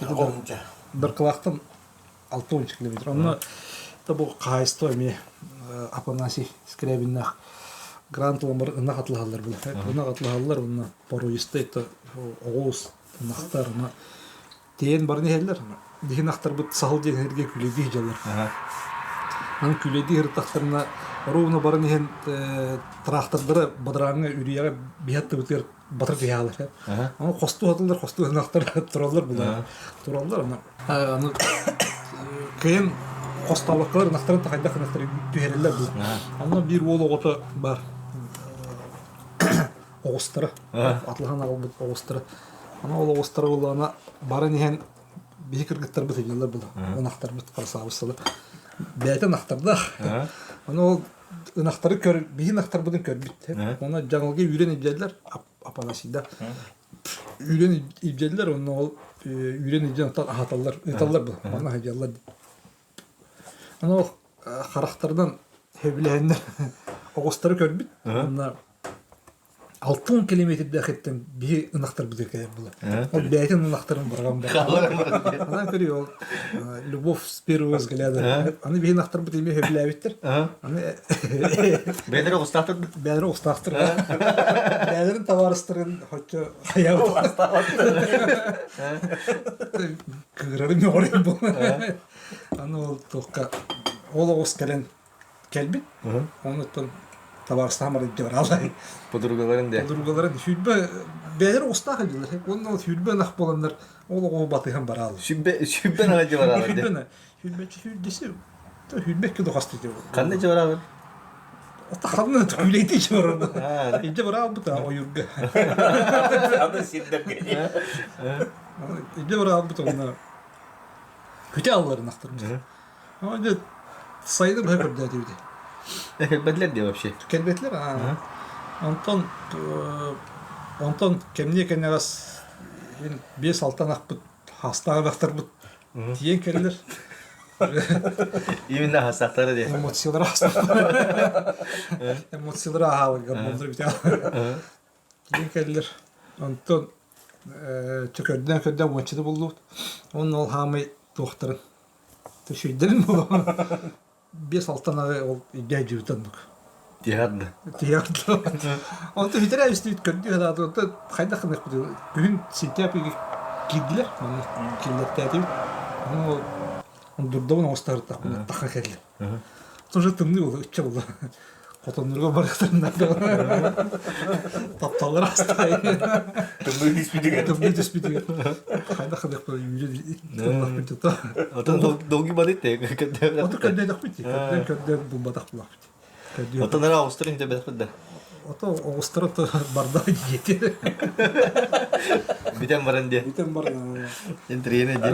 6. Бир кылактан 6 километр. Аны да бу кайсто эме Апанасий Скрябиннах Грант ламыр ына катлыгалар бул. Ына катлыгалар уна поруисты это оғыз нахтар ына тен бар нехелер. Дихин нахтар бут сахал денерге күледи жалар. Аны күледи хыртактарына ровно бар нехен трактордары бадраңы үрияга биятты бутер батыр кыялар. Аны косту атылар, косту нахтар туралар булар. Туралар аны кыйын косталыклар нахтар тагайда нахтар түһәреләр бу. Аны бир ол оғыты бар. Оғыстыры. Атлыған ағыл бұд оғыстыры. Ана ол оғыстыры ол ана бары неген бейі кіргіттар бұд елер бұд. Онақтар бұд қарса ауысылы. Бәйті нақтарда. Ана ол нақтары көр, бейі нақтар бұдың көр бітті. Она жаңылға үйрен ебжәділер. Апанасида. Үйрен ебжәділер. Оны ол үйрен ебжәділер ағаталар бұд. Ана хәжалар. Ана ол қарақтардан хөбіләйіндер оғыстары көр біт. Ана 6 километр дәхеттен бии ынақтар бүдерке була. Ол бәйтен ынақтарын барган бар. Ана көри ол любовь с первого взгляда. Аны бии ынақтар бүдеме хөбіләбиттер. Аны Бәдер оғыстақтыр. Бәдер оғыстақтыр. Бәдерін таварыстырын хотчо хаяу. Кығырары меғырын бұл. Аны ол тоққа ол оғыз кәлен кәлбит. Оны тон табарыстамар деп алай. Подругаларын да. Подругаларын хүлбе бәдер остах дилер. Оны хүлбе нах боландар ол оғы батыхан барал. Шүббе нага деп баралар. Хүлбе хүлдесе. То хүлбе кеду хасты деп. Кандай деп баралар? Ота ханны күлейти жорында. Иде барал бута оюрга. Аны синдеп кеде. Иде барал бута оны. Күтә аллар нахтырмыз. Аны сайды бай көрдә диде. Бәдләр де вообще. Келбетлер, Антон кемне кенегас 5-6 ақ бұд, хастағы бақтар бұд, тиен келілер. Именно хастақтары де. Эмоциялар хастақтары. Эмоциялар ағалы гормондар бітеғалы. Тиен келілер. Антон көрден өтшеді болды. Оның ол хамай тоқтырын. Төшейдерін болды. 5-6 ағы ол идея жүрден бұк. Тиядды. Онты хитер әйісті көрді. Онты қайда қынық бұды. Бүгін сентябрге келділер. Келділер тәдейі. Он дұрдауын ауыстары таққа келділер. Тоже тымны болды, үтчі болды. Қотонларға барықтарында. Тапталар астай. Тымны түспедіген. Тымны түспедіген. Қайда қынық бұды үйрен. Отын доғы бады етті. Отын көндейдік біті. Көндейдік бұл бадақ бұлақ біті. Отын ара ауыстырын деп бәдік бұдда. Ото ауыстыры барда жетер. Бітен баран де. Бітен баран. Ентрейне де.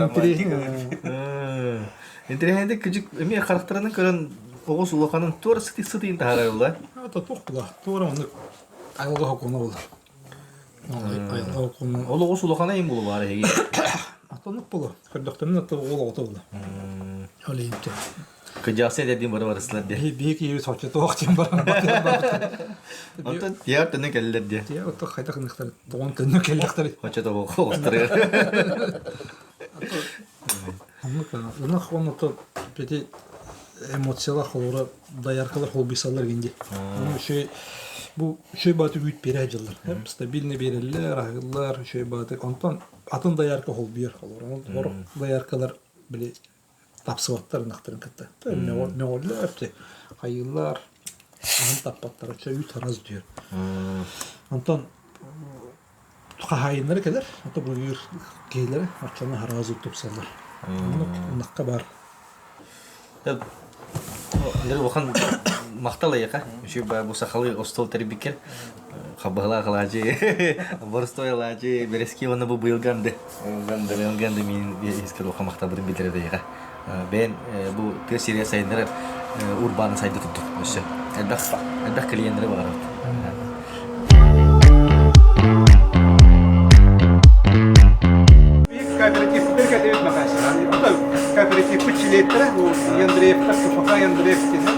Ентрейне де күжік әме қарақтарының көрін оғыз ұлақанын туар сыты-сытыйын тағарай олда. Ото тоқ бұла. Туара оны айылға қоны олар. Айылға қоны. Ол оғыз ұлақана ең болу бары еге. Атонук болу. Көрдөктөрүн аты ол ото болу. Олейте. Кыжасы дедим бары барысылар де. Бийик ийби сочу токтен баран. Онтон диар төне келдер де. Я ото хайда кыныктар. Тогон төнө келдиктер. Хоча да хостыры. Ана хонно то пети эмоциялар холора даяркалар холбисалар генди. Bu şey batı güç bir ajıllar. Hem stabilne beriller, ahıllar, şey batı. Ondan atın dayarka hol bir olur. Or dayarkalar bile tapsıvatlar naktarın katta. Ne olurlar ki? Hayırlar, ahın tapatlar, şey üç taraz diyor. Ondan hayırları kadar, hatta bu yür geyleri açana harazı tutsallar. Nakka var. Нэр вохан мактала яка. Şu bu sakalı ostol terbiker. Kabala kalaji. Borstoyalaji bereski ona bu bıyılgandı. Bıyılgandı min iskelo kamaktabı bitirdi yaка. Ben bu tesiriye sayınları urban saydı tuttu. Mesela elbak klientleri var. Кооператив Беркадевит Макасин. Это кооператив Пучилеттера, Яндрев, так что пока Яндрев кезе.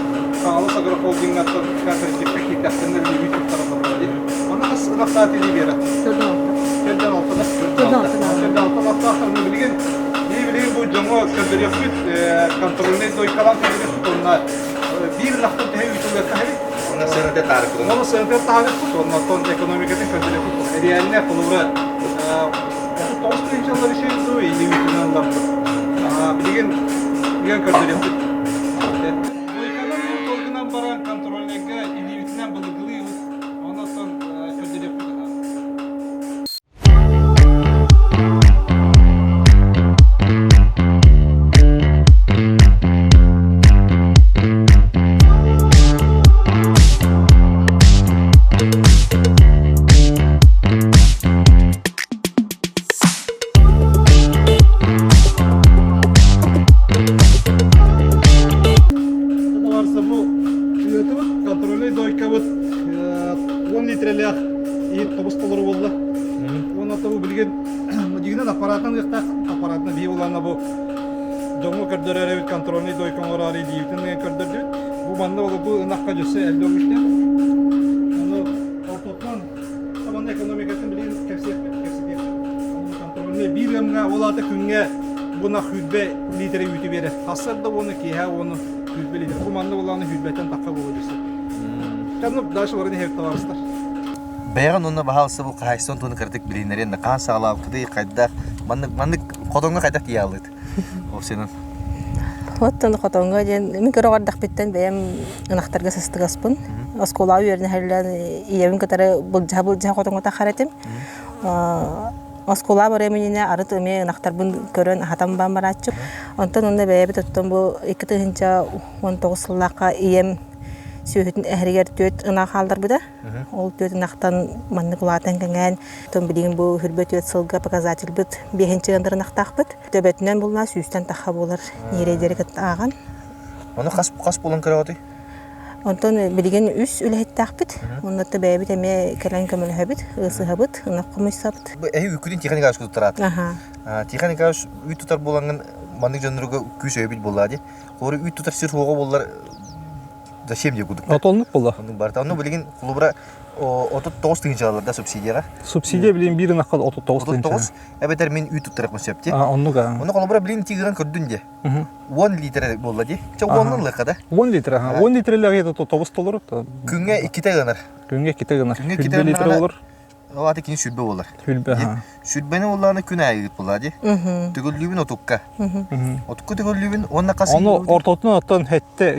Калыс агрохолдинг аттан кооператив пекитаттан да бит тарапы бар. Аны сынактар телебера. Төрдөн алтын билген. Не билген бу жаңа кооператив контрольный дойкалан телебер тонна. Бир нахты тәһи үтүгә тәһи. Ona senede tarif kılın. Onu senede tarif kılın. Ondan ekonomikada kooperatив. Реально кылыбы Тоғыз иншалар işe su iyi mümkün anlamda. Bilgin kördürüp. Ekonomi tolgunan baran kontrolüne ilgisinden bılıgılıyız. Ondan sonra kördürüp. Аппаратны бий улана бу жоңго көрдөрөр контрольный дойконлор ары дийтин көрдөрдү. Бу манда болуп бу ынакка жүрсө элде өгүштө. Аны ортотон таман экономикатын билген кепсек. Контрольный бир эмге олаты күнгө буна хүлбе литре үтү берет. Хасырда буну киһа оны хүлбе литре. Бу манда уланы хүлбетен такка болуп жүрсө. Жанып даш орын хептаварстар. Бәйгән онна баһалсы бу кайсын туны кырдык билинерен кан сагалап кыды кайда маннык кодонга кайда тиялыт. О сенен. Оттон котонго ден мен көрөгөрдак биттен бем ынактарга сыстыгаспын. Оскола үйөрүнө хәллән иевин кытары булжа котонго тахаратым. Оскола бар эмине арыт эме ынактарбын көрөн хатам бан барачып. Онтон онда бәйбит оттон бу 2019 сыллакка ием сүйөтүн эхригер төт ына халдар буда. Ол төт ынактан маннык улатан кеңен тон билген бу хүрбөт төт сылга показатель бит 5-нче гандыр ынактакбыт. Төбөтүнөн булна сүйстен таха болар нерейдери кет аган. Оны кас болон көрөдү. Онтон билген үс үлеттакбыт. Онда бәйбит эме келен көмөл хөбүт, ысыхабыт, ынак комуйсабыт. Бу үкүдүн техникасы кутурат. Техникасы үй тутар болган маннык жөнүргө күч өбүт болду. Кори үй тутар сыр хого болар. Зачем я буду? Атонлук болду. Onun barda. Onu bilgin klubra 39 тыгын жаларда субсидияга. Субсидия билен бир накка 39 тыгын. 39. Эбетер мен үй туттырак мөсөптү. Оннуга. Onu klubra билин тигирен көрдүн де. 10 литр болду ди. Чо 10 лыкада. 10 литр. 10 литрлерге то тобус толор. Күнгө 2 тыгынар. Күнгө 2 тыгынар. 2 литр болор. Аты кини сүлбө болар. Сүлбө. Сүлбөнү уларны күн айгыт болады. Төгөллүбүн отукка. Отукка төгөллүбүн онна касы. Аны ортотунан аттан хетте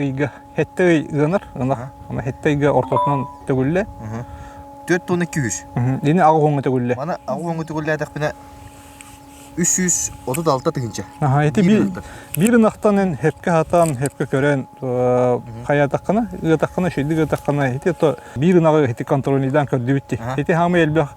ыгынар. Ана хетте ыга ортотунан төгөллө. 4 тонна 200. Дени агы хоңго төгөллө. Мана агы хоңго төгөллө атакпына 336 тыгынча. Эти бир ынактан хепке хатан, хепке көрөн каятакына, ыгатакына, шүйдүк ыгатакына эти то бир ынагы эти контрольныйдан көрдүбүттү. Эти хамы элбек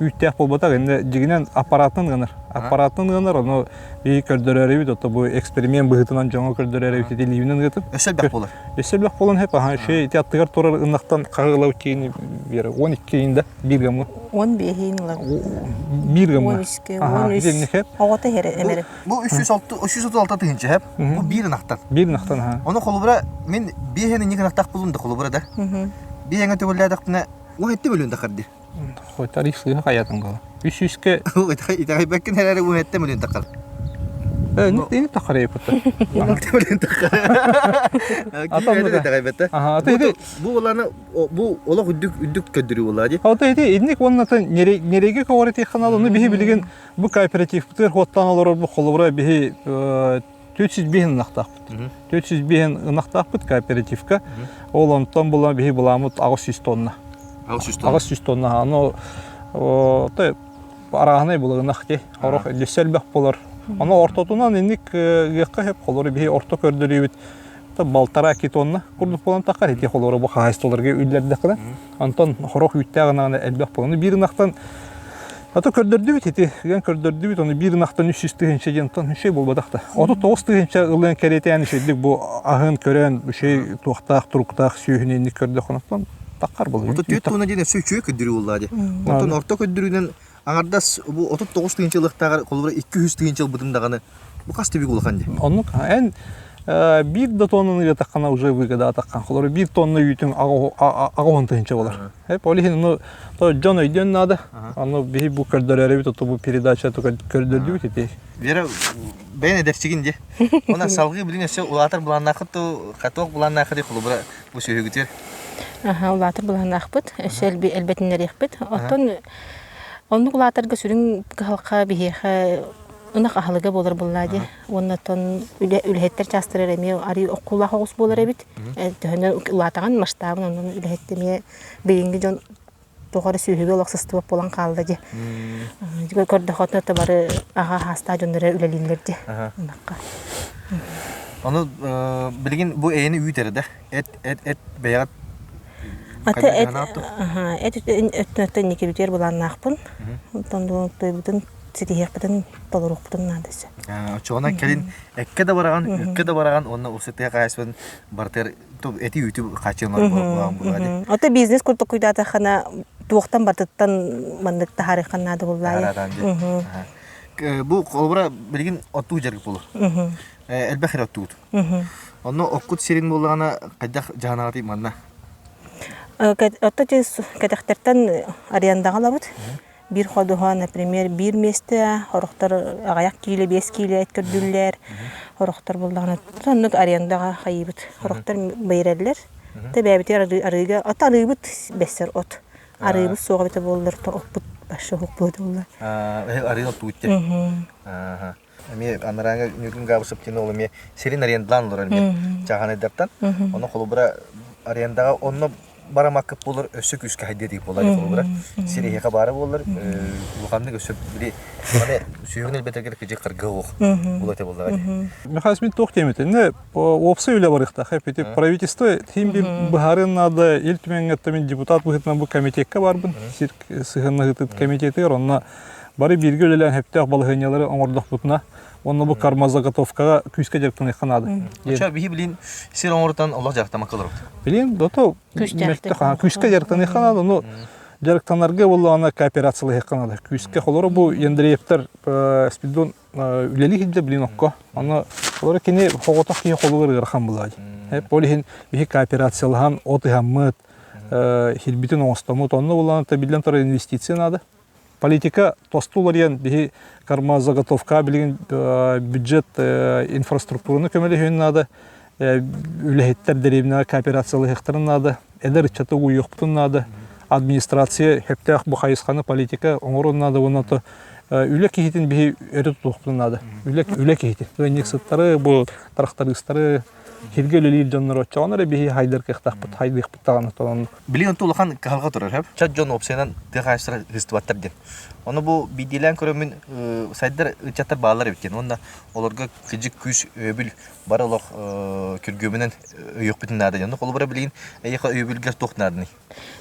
үттәк болбатак энде жигинен аппаратын гыныр. Аппаратын гыныр, ону бии көрдөрөрүбүт, ото бу эксперимент быгытынан жоңо көрдөрөрүбүт делибинен гытып. Өсөлбек болар. Өсөлбек болон хеп şey театргар турар ынактан кагылау кейини бери 12 кейинде 1 гамга. 15 кейинлар. 1 гамга. 12, 13. Огота эмери. Бу 336 тыгынча хеп. Бу бир нактан. Бир нактан ха. Оны колубура мен бихени ник нактак булунда колубура да. Бихенге төгөлләдәкне уһетте бөлүндө кырды. Хой тарих сыйга каятын гала. 300-ке Итагай бәккен һәләре уһетте бөлүндө кыр. Эне такарай путта. Уһетте бөлүндө кыр. Итагай бетте. Бу уларны бу ола үддүк көдүрү булады. Ата эти эдник оннатын нереге коворити каналыны бихи билген бу кооперативтер хоттаналар бу холбура бихи 400 бихин нактак. 400 бихин нактак бут кооперативка. Ол онтон була бихи буламыт 600 тонна. 600 тонна. Аны та араганы булгынакти. Орох леселбек болар. Аны ортотунан эдник гекка хеп холбура бихи орто көрдүрүбүт. Балтара 2 тонна курдук болан такар эти холбура бу хайстоларга үйлерде кына. Антон хорох үттәгенә элбек болны бир нактан ата көрдөрдүбүт эти ген көрдөрдүбүт аны бир нактан 300 тыгынча жентан şey болбадакта. 39 тыгынча ылын керетен шедик бу агын көрөн şey туктак туруктак сүйүнүн көрдө конуктан такар болду. Ото төт тонна дене сөчө көдүрү булады. Онтон орто көдүрүнөн аңардас бу 39 тыгынчалыктагы колбура 200 тыгынчал бутундаганы бу касты бик улган ди. Онук эн 1 тоннаны такана уже выгода таккан. Холор 1 тонна үтүн агон тыгынча болар. Хеп олихин ну то жон өйдөн нада. Аны бии бу көрдөрөрүбүт ото бу передача то көрдөрдүбүт эти. Вера бен эдерчигин ди. Она салгы билинесе улатыр буланнакы то каток буланнакы ди холбура бу сөйгүтөр. Улатыр буланнакпыт. Шелби элбетинер якпыт. Оттон онук улатырга сүрүн халка бихе Унак ахалыга болар буллади. Оннотон үлһеттер частырыр эми ари окула хогус болар эбит. Төһөнө улатаган масштабын онун үлһеттеме бейинги жон тогары сүйүгө локсоступ болан калды ди. Жиге көрдө хотто бары ага хаста жондора үлелилерди. Унакка. Аны билген бу эйни үйтерде. Эт беят. Ата эт өттөн нике бүтер буланнакпын. Тондон тойбутун Сидиһеппитен толорукпутун надысы. Чоғана келин экке да бараган, онна усетте кайсыбын бартер эти YouTube качылар болгон булады. Ата бизнес куртук куйдата хана туктан бартыттан мандык тарихын нады буллай. Бу колбура билген оттуу жерге болор. Элбехер оттуут. Онно оккут сирин болгана кайдак жанагаты манна. Ата жес кадактартан арендагалабыт. Bir xoduha, например, bir месте, хорохтар ағаяк киле, 5 киле әткөрдүлләр. Хорохтар булдагына тоннук арендага хайбыт. Хорохтар байраллар. Табабитер арыга, ата арыбыт бессер от. Арыбыт соғабыт болдыр, тоқпыт башы хукпыт болдыр. Арыга туутте. Ами анаранга нүргүн габысып тени ол эми серин арендлан олор эми жаганы даптан. Оны холбура арендага онно барамакып болар, өсөк үскө хайдедик болар болар. Сирихе бары болар, улганды өсөп бири мане сүйүгүн элбетер кеже кыргы ок. Булат болар. Механизм токтемет. Не опсы үле барыкта. Хепити правительство тим бир бахарын надо ил түмөнгөттөмүн депутат быгытынан бу комитетке барбын. Сирк сыгынны гытып комитети онна бары бирге үлелен хептек балыгынялары оңордок бутуна. Онна бу карма заготовкага күскө жактан ыканады. Ача бии билин сир оңортан Аллах жактан макалар. Билин дото күскө жактан ыканады. Ну жарыктанарга болгона кооперациялык ыканады. Күскө холору бу ендирептер спидон үлели хилде билин окко. Аны холору кене хоготак кие холугар гырхан булады. Хеп полихин бии кооперациялыган отыгаммыт хилбитин оңостомут онны болгона табилен тора инвестиция нады. Политика тостуларыян бихи карма заготовка билген бюджет инфраструктураны көмөлөһүн нады. Үлехеттер деревина кооперациялык хектарын нады. Эдер чаты уйуктун нады. Администрация хептех бу хайысканы политика оңорун нады. Онато үле кихитин бихи өрі тұтуқтынады. Үле кихитин. Өйнек сыттары, бұл тарақтарыстары, хирге өлелер жонлар отча. Онары бихи хайдар кехтақпыт, хайдық бұттағаны тоғаны. Билин онту улахан кахалга турар, хеп? Чат жон опсенан тыгайсыра хыстыбаттар ден. Оны бу бидилен көрөмүн сайдар ычаттар баалар эбиткен. Онда оларга кыжык күз өбүл бар олох күргөмүнөн өйөк бүтүн нада. Оны колбара билин эйха өбүлгө тохнадны.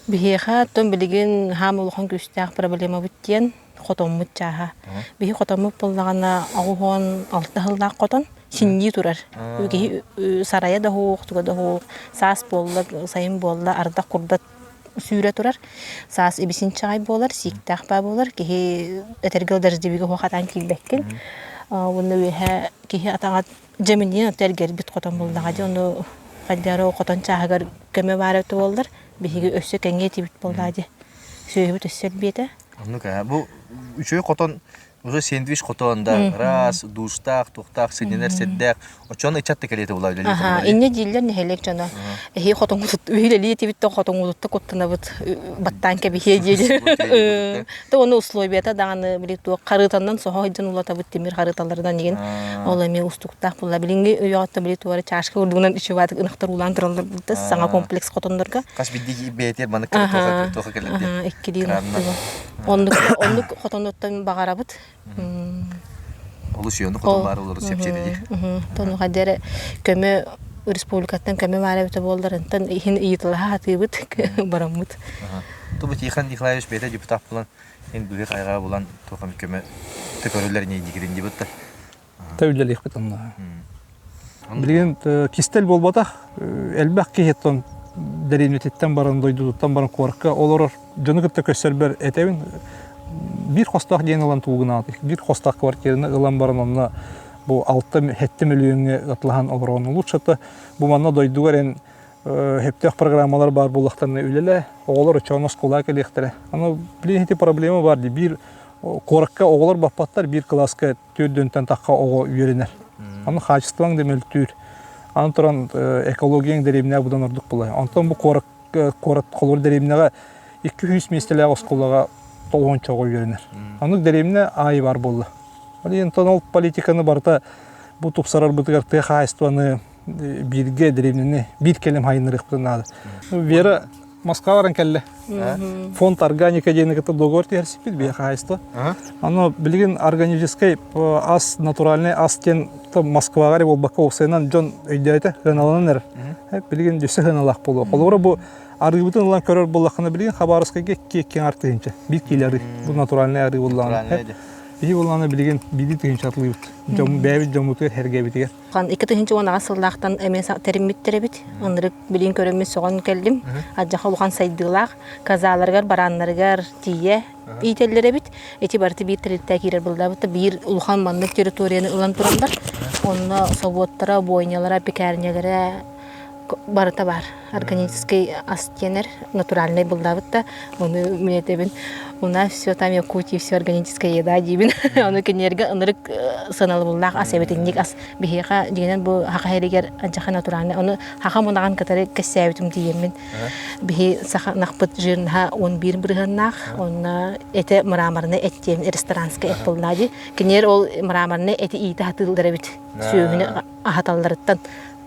Бихиха том билигин хам улхан күстәк проблема бүттен хотоммут чаха. Бихи хотоммут боллагана агухон алты хылдак котон синни турар. Үги сарая да хук, туга да хук, сас болла, сайын болла, арда курда сүйрө турар. Сас ибисин чай болар, сиктак ба болар, кихи этергел дәрҗәбиге хохатан килбеккен. Уны веһә кихи атаңа җеминен тергер бит котон боллага җону кадәре котон чагар көмө барып болдыр. Бихиге өссө кеңге тибит боллады. Сөйбүт өссөр бете. Ну-ка, бу үчөй котон уже сэндвич котонда раз, дустак, туктак, сенелер седдек. Очон ичатты келети була биле. Аха, инне диллер не хелек жана. Эхи котон тут, үйлели тибит котон утты коттуна бут баттанка бихе диде. То оны условията даганы билет то карытандан сохо иден улата бут темир карыталардан деген. Ол эми устуктак була билинге уятта билет то чашка урдугунан ичи ват ынактар уландырылар бут саңа комплекс котондорга. Каш бидди бетер маны тоха келети. Аха, эккидин. Ондук котондоттан багарабыт. Олушуйонду котон бар олору сепчеди. Тону кадере көмө республикаттан көмө барабыты болдырынтан ихин ыйытылаа атыбыт барамыт. Тубут Ихан Николаевич бете депутат булан эн бүге кайга булан тохам көмө төкөрүлөр не дигирин дибытта. Тәүлелек бит онда. Билген кистел болбата элбак кихеттон деринететтен барын дойдуттан барын корка олор жону кытта көсөрбөр этебин bir hostaq diyen olan tuğunadı. Bir hostaq kvartirine ılan barın onunla bu 6-7 milyonu atlahan olur onu. Lütfen bu manna doyduğu en hepteh programmalar var bullaklarına ülele. Oğlar uçağına skola kelektere. Ama bilin heti problemi vardı. Bir korkka oğlar bapatlar bir klaska tüydünden takka oğu üyelenir. Ama haçıstılan demeli tüyür. Antıran ekologiyen derimine budan orduk bulay. Antıran bu korat kolur derimine 200 meseleğe skolağa толгон чого үйренер. Анық дәреміне ай бар болды. Ол политиканы барда бұл тұпсарар бұтығар тәхайстваны бірге дәреміне бір келем хайынырық бұтынады. Вера Москваларын кәлі. Фонд органика дейіні кіті доғыр тәрсіппет бе хайство. Аны білген органическай ас, натуральный ас кен Москвағари ол баққа оқсайынан жон өйдейті ғаналанын әрі. Білген жүсі ғаналақ болу. Қолуыры бұл аргыбытын улан көрөр боллақына білген Хабаровскайга кең артығынша. Бір келері, бұл натуральный арғы боллағына. Бей боллағына білген биді түгінші атылы бұд. Бәйбіт жомутығыр әрге бітігер. Екі түгінші оны асылдақтан әмен тәрімметтері біт. Онырық білген көріміз соған кәлдім. Аджақа ұлған сайдығылақ, казаларғар, баранларғар, тие, ителлері біт. Эти барты бір тірілттә керер бұлда бұд. Бір ұлған манлық территорияны ұлан тұрандар. Онына соботтара, бойнялара, пекәрнелері барыта бар. Органический астенер, натуральный булдавытта. Оны менетебин. У нас все там якутии, все органическая еда дибин. Оны кенерге ынырык сыналы булдақ асебетинник ас бихеха дегенен бу хакайригер анчаха натуральный. Оны хака мунаган катары кәсәбитим диемин. Бихи саха нахпыт жирнха 11 бирганнах. Оны эте мраморный эттем ресторанский эт булдади. Кенер ол мраморный эти иите хатылдары бит. Сүйүнү ахаталларыттан.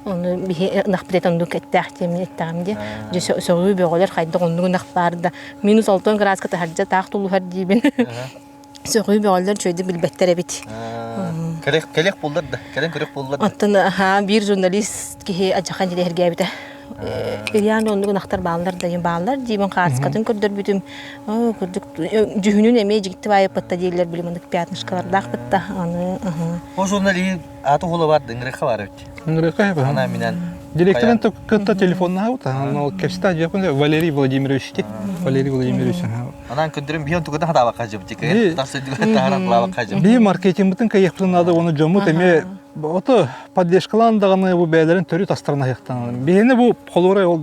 Onu bir nakbet onduk ettahtemini ettamdi. Je soğuğu böyle kaydı onduk nakbarda. -6 gradus kadar harca taqtulu har dibin. Soğuğu böyle şöyle bilbettere bit. Kelek buldur da. Kelek buldur. Atına ha bir jurnalist ki ajakan jide herge bit. Yani onduk naktar bağlar da bağlar dibin qars kadın kördür bütün. Kördük cühünün emeği gitti vay patta diyorlar bilimindeki piyatnışkalar dağ patta. O jurnali atı holo var dengre var. Нрыкай ба. Ана минен. Директорын кытта телефонна хаут. Аны кепста жапын Валерий Владимирович ди. Валерий Владимирович. Анан көндүрүм бион тугада хада бакка жып дике. Тасыдыга таран бакка жып. Би маркетингтин кайыктынады оны жомут эме ото поддержкаландыганы бу бәйләрен төрү тастарына яктан. Бени бу колора ол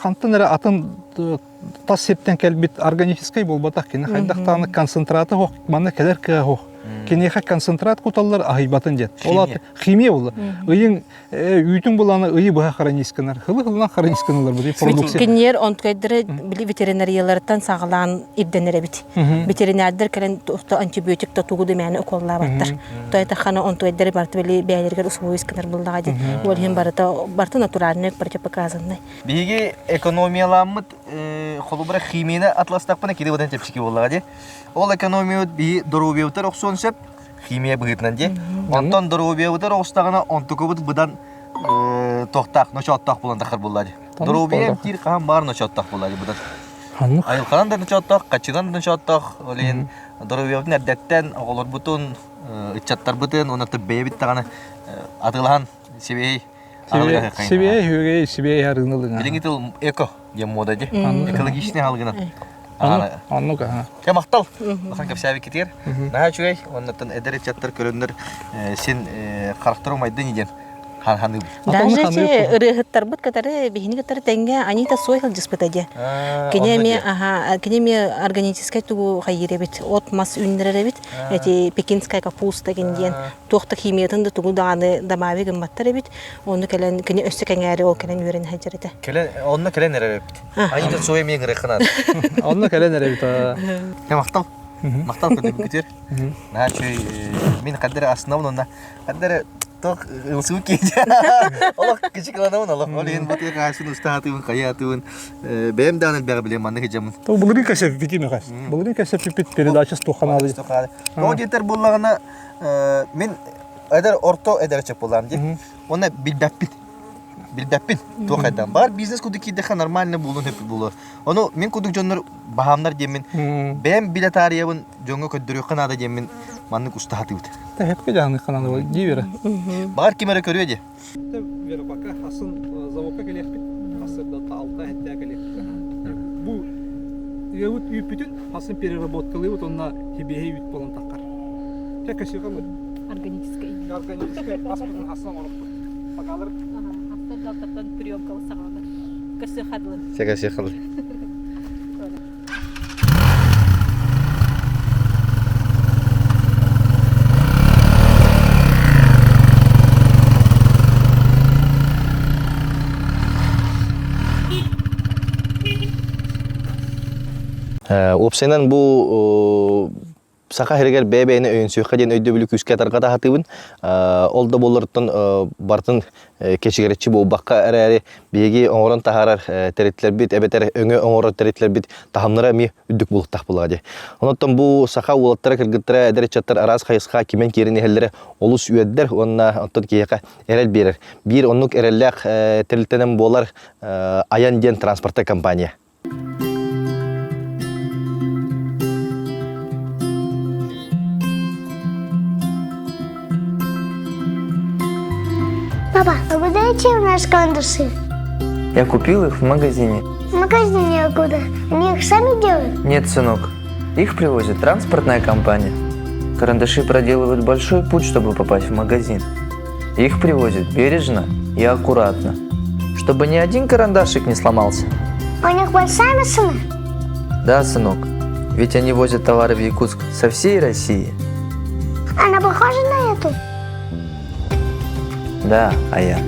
хантын атын тас септен келбит органический болбатак кene хайдактаны концентраты хок, маны келер ке хок. Кенеха концентрат куталлар ахайбатын дет. Олат химия болы. Ыйын үйтін боланы ыйы бұға харанисканар. Хылы-хылынан харанисканалар бұдай продукция. Кенер онткайдыры ветеринариялардан сағылан ирденері бит. Ветеринардер кәлен антибиотик татугуды мәні околла баттар. Тойта хана онткайдыры барты бәлі бәйлергер условисканар болдыға ден. Ол хем барты натуральный барты показанный. Биги экономияламыт холубра химияны атластақпына кеде одан тепшіке болдыға де. Ол экономия би дорубиявтар оқсон сеп химия бұғытынан де. Онтан дорубиявтар оқстағына онтықыбыт бұдан тоқтақ, нөшаттақ болан тақыр болады. Дорубияв тир қаған бар нөшаттақ болады бұдан. Айылқанан да нөшаттақ, қачынан да нөшаттақ. Олен дорубиявтың әрдәттен оғылыр бұтын, үтчаттар бұтын, онаты бейбіт тағаны атылған себей. Себей хүйгей, себей арғынылың. Біліңі тіл эко дем мода де. Экологичный алғынан. Аннука. Я мақтал. Бақан кәпсәбі кетер. Наға чүгей, оннаттан әдәрет чаттар көрінір сен қарақтыру майды неден. Даже те ырыгыттар бут катары бихини катары тенге анита сойхал диспытаде. Кинеме органическая тугу хайребит, от мас үннеребит, эти пекинская капуста генден, тохта химиятын да тугу даны дамави гымматтаребит, оны келен кине өстекеңәре ол келен үрен хаҗарыта. Келен онны келен эребит. Анита сой мен рехнан. Онны келен эребит. Я мақтал. Мақтал көтөп кетер. Наға чүй мен каддер основнона каддер тох ылсуки. Олох кичикленавын олох. Олен бутый кашын устатывын, каятывын. Бем даныл бәгә белем манны хәҗәмын. То бүгүн кәсеп битиме хәс. Бүгүн кәсеп бит передача стоханалы. О жетер буллагына мен әдер орто әдерчек булам ди. Оны билбәппит. Билбәппин. Тохайдан бар бизнес кудыки дәхә нормально булын хәп булы. Оны мен кудык җоннар баһамнар демен. Бем билетариябын җоңга көддөрү канада демен манны устаты бит. Тәһәпкә җаны канады бу дивер. Бар кимәре көрү ди. Вера пока хасын заводка келек бит. Хасырда талта хәттә келек. Бу яут юпитүн хасын переработкалы вот онна хибеһи бит болон таккар. Тәкәсе калды. Органическая паспортын хасын алып. Пагалар Далтаптан приемкалы сағалар. Көсі қадылы. Сәкәсе қылы. Опсайнан бұл сақа херегер бәбәйіне өйін сүйіққа ден өйді білі күске тарқата хатыбын. Ол да болырыттан бартын кешігеретші бұл баққа әрі бейге оңырын тахарар тәреттілер бит, әбетер өңі оңырын тәреттілер бит тахамнара ми үддік бұлықтақ болады. Оныттан бұл сақа олаттары кіргіттірі әдәрет чаттар араз қайысқа кемен керіне әлдері олыс үйеддер, онына онтан кейеқа әрел берер. Bir онлық әрелләқ тәрілтенен болар Аян ден транспортта компания. Папа, а куда эти наши карандаши? Я купил их в магазине. В магазине куда? Они их сами делают? Нет, сынок. Их привозит транспортная компания. Карандаши проделывают большой путь, чтобы попасть в магазин. Их привозят бережно и аккуратно, чтобы ни один карандашик не сломался. У них большая машина? Да, сынок. Ведь они возят товары в Якутск со всей России. Она похожа на эту? Да, Аян.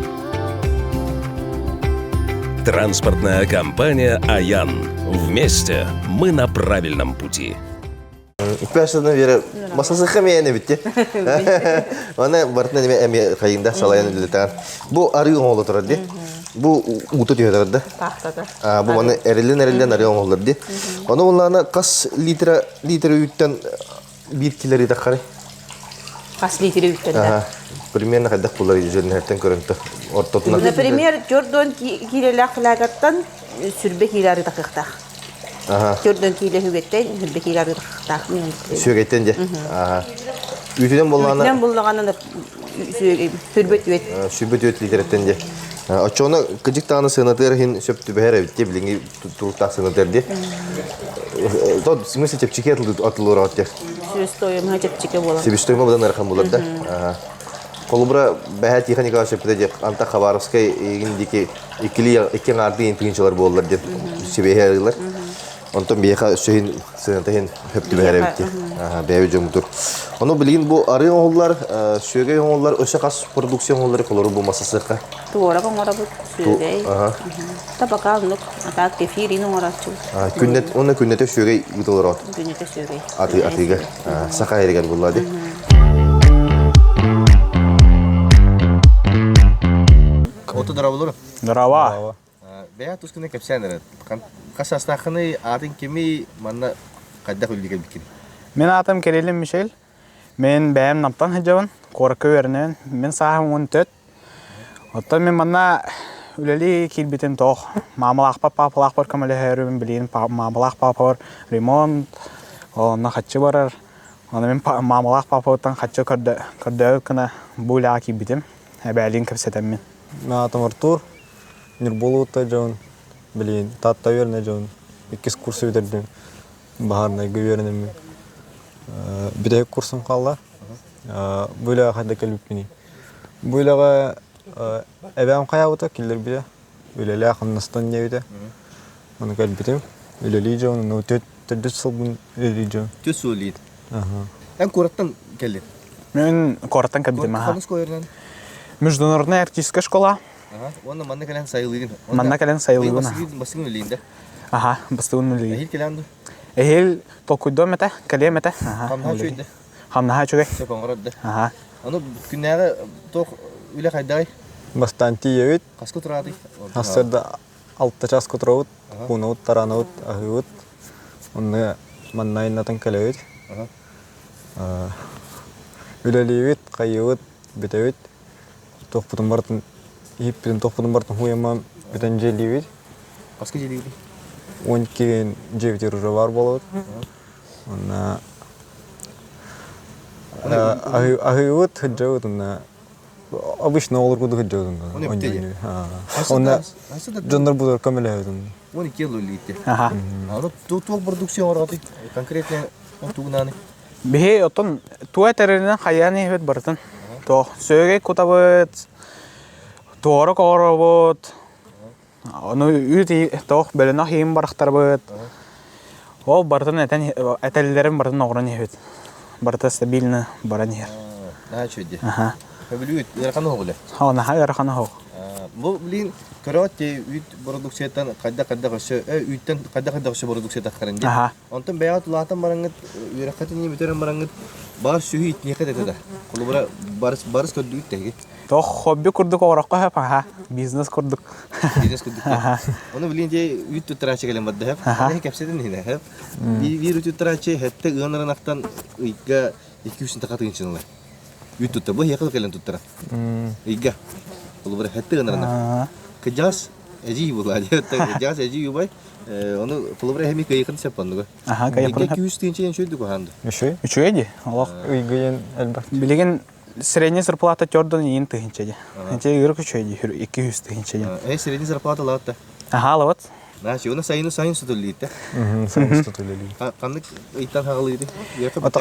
Транспортная компания «Аян». Вместе мы на правильном пути. Пәшіні вері масасы қамияны бітті. Оны бартына неме әме қайында салайын үлітіған. Бұл арыйын олы тұрады. Бұл ұты түйе тұрады. Бұл оны әрілден арыйын олырды. Оны оларына қас литр үйттен бір келері таққары. Қас литр үйттен да? Примерно қайдақ бұлар жүрін әрттен көрінті. Например, жордон килелі қылағаттан сүрбе келері тақықтақ. Жордон килелі хүгеттен сүрбе келері тақықтақ. Сүйгеттен де? Үйтінен болғаны? Үйтінен болғаны сүрбет үйет. Сүрбет үйет литреттен де. Очоны күжік тағаны сығынатыр хин сөпті бәр әбітте біліңгі тұлықтақ сығынатыр де. Тот смысл чепчеке атылуыр ағат де? Себестойма чепчеке болады. Себестойма бұдан әрқан болады да? Колубра бәхәт еханикаға сөпті де Анта Хабаровскай егіндеке екілі арды ентігіншілер болылар деп себейе арылар. Ondan bir şeyin sığıntayın hep de verebilir. Beyaz cumhur. Onu bilgin bu arı oğullar, şöyle oğullar, öşe kas prodüksiyon oğulları kolları bu masası ka. Tuora kan ora bu söyle. Tabaka nuk atak kefiri nu ora çu. Künnet, onu künnete şöyle gidiyorlar ot. Günyete söyle. Atiga, sakaya gel bunlar de. Otu darabolur. Дрова. Beyaz tuz künne kapsanlar. Kas astakını adın kimi manna kadda kulli gelbikin. Men atım Kerelim Michel. Men bäm naptan hıcavın. Korku verinen. Men saham 14. Otta men manna üleli kilbitin toh. Mamalak papa palak par kamale herüm bilin mamalak papa remont. Ona hatçı barar. Ona men mamalak papa'tan hatçı karda kana bula kilbitim. Hebelin kapsetem men. Мен атым Артур. Нирболовта жон. Блин, татта верне жон. 2 курс бітірдім. Бағарнай гөвернем. Бітек курсым қалды. Бөліға қайда келіп мені. Бөліға әбәм қая өті келдер біде. Өлелі ақымнастан не өті. Оны кәл бітем. Өлелі жон. Оны төт сылбын өлелі жон. Төт сылбын. Ән көраттан келден? Мен кораттан кәбітем. Қаныс көйернен? Международная артистская школа. Оны манна кәлен сайылыгын. Манна кәлен сайылыгын. Басың өлейінде? Ага, бастығын өлейін. Әйел кәләнді? Әйел толкуйдо мәті, кәле мәті. Хамнаға чөйді? Хамнаға чөйді. Сөпен ғырадды? Ага. Оны күннәгі тоқ өлі қайдағай? Бастан тиевит. Қасқы тұрады? Асырда 6 час көтірауыт, қуынауыт, таранауыт, ағыуыт. Оны маннайынатын кәлеуіт. Өлелейвит, қайыуыт, бітеуіт. Тоқ бұтын бартын, еппетін тоқ бұтын бартын хуямам бітен желейвит. Қасқы желейвит? 12 жевтер уже бар болуыт. Ағыуыт хыджауыт. Обычно олар күді хыджауыт. Оны бітеге? Оны жондар бұдар көмелі хыджауыт. 12 ел өлейді? Оны тоқ продукцион орғаты? Конкретно тұғынаны? Бихе отын туа теренен қаяны ебет бартын. Тоқ сөйге күтабыт, туары қорабыт. Onu toq bölünə heyim baraqtar bud. O bardan ətəllərin bardan oğran yəhüd. Barda stabilni baran yer. Nə çöydü? Aha. Biliyor, yarqanı oğlu. Ha, naha yarqanı oğ. Bu bilin karate üt produksiyatan qadda qışı, ütten qadda qışı produksiya taqarındı. Aha. Ondan bəyat ulatan barangıt, yarqatın ni bitiren barangıt bar sühü itniyə qədər. Qulubara barış kördü üttəgi. Toq hobbi kurduk oğraqqa hep ha, biznes kurduk. Biznes kurduk. Onu bilince üt tutraçı gelen badda hep. Ne kapsedin yine hep. Bir üt tutraçı hatta ığanırınaqtan ıqqa 200 taqatın içinler. Üt tuttu bu yakıl gelen tuttura. Iqqa. Qulubara hatta ığanırınaq. Kıjas eci buladı. Kıjas eci yubay. Onu qulubara hemi kayıqın sepandı. Aha, kayıqın. 200 тысяч şöydü kohandı. Üçüyedi. Allah. Uyguyen elbette. Bilgin средняя зарплата тёрдан ин тыгынчаде. Энче үрк чөйди 200 тыгынчаде. Средняя зарплата латта. Ага, лават. Значит, оны сайын сутуллийди. Сайын сутуллийди. Кандай ыйтан хагылыйды? Ата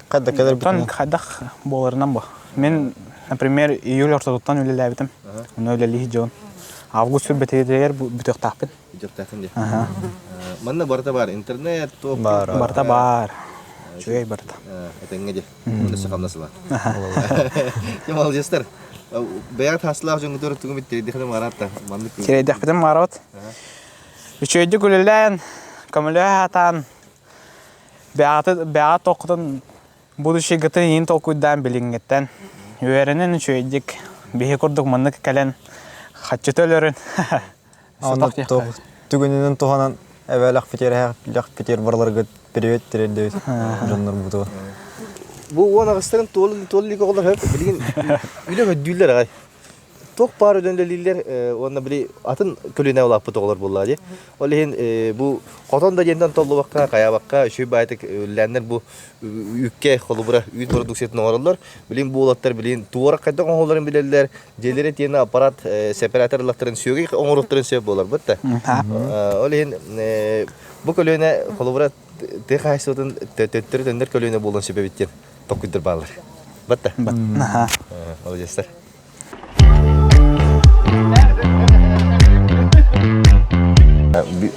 кадда кадер битен. Кадда боларынан бу. Мен, например, июль ортодуктан өлеләбитим. Уну өлелиһи жон. Август бетедер бүтөк таппын. Бүтөк таппын ди. Ага. Манна барта бар, интернет топ барта бар. Чөй барта. Это неде. Оны сакамнасылар. Кемал жестер. Бәят хаслах жон гүтөр тугум битти дихне маратта. Манны. Кередек битем марат. Үчөйдү күлелән, камылаатан. Бәят токтон будущий гытын ин толкуйдан билингеттен. Үйренен үчөйдик. Бихи курдук манны кален хатчытөлөрүн. Аны түгүнүнөн туханан эвелак питер барларга привет терелди. Жоннор буту. Bu ona gıstırın tollik oğullar hep bilgin öyle ödüller ay. Çok par ödünleliler ona bile atın kölüne olap bu oğullar bolladı. Olehin bu koton da yeniden tollu bakka kaya bakka şu baytık ölenler bu yükke kolubura üyüt produksiyetine oğullar. Bilin bu oğullar bilin tuvara kadar oğulların bilirler. Celeret yeni aparat separatörlerlerin sürekli oğulların sebep oğullar bitti. Olehin bu kölüne kolubura tekayısıdın töttürü döndür kölüne bulan sebep etken. Tokuydur bağlar. Batta. Batta. Olacaklar.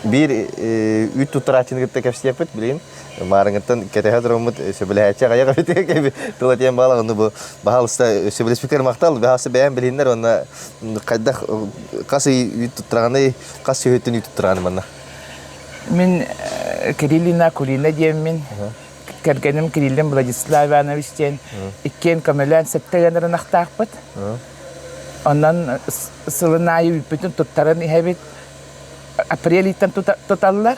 Bir üt tutturacını gitti kapsayıp bilin. Marangıttan ketehe durumut söbülehçe kaya kapıtı gibi tulatiyen bağla onu bu bahalsta söbüle speaker maktal bahası beğen bilinler ona kadar kası üt tutturanı kası ütün üt tutturanı bana. Min Kirillina Kulina diyemin. Kergenim Kirillin Vladislav Ivanovich'ten ikken kamelan sette yanarın aktakpıt. Ondan sılınayı bütün tuttaran ihebit aprelitan tutallar.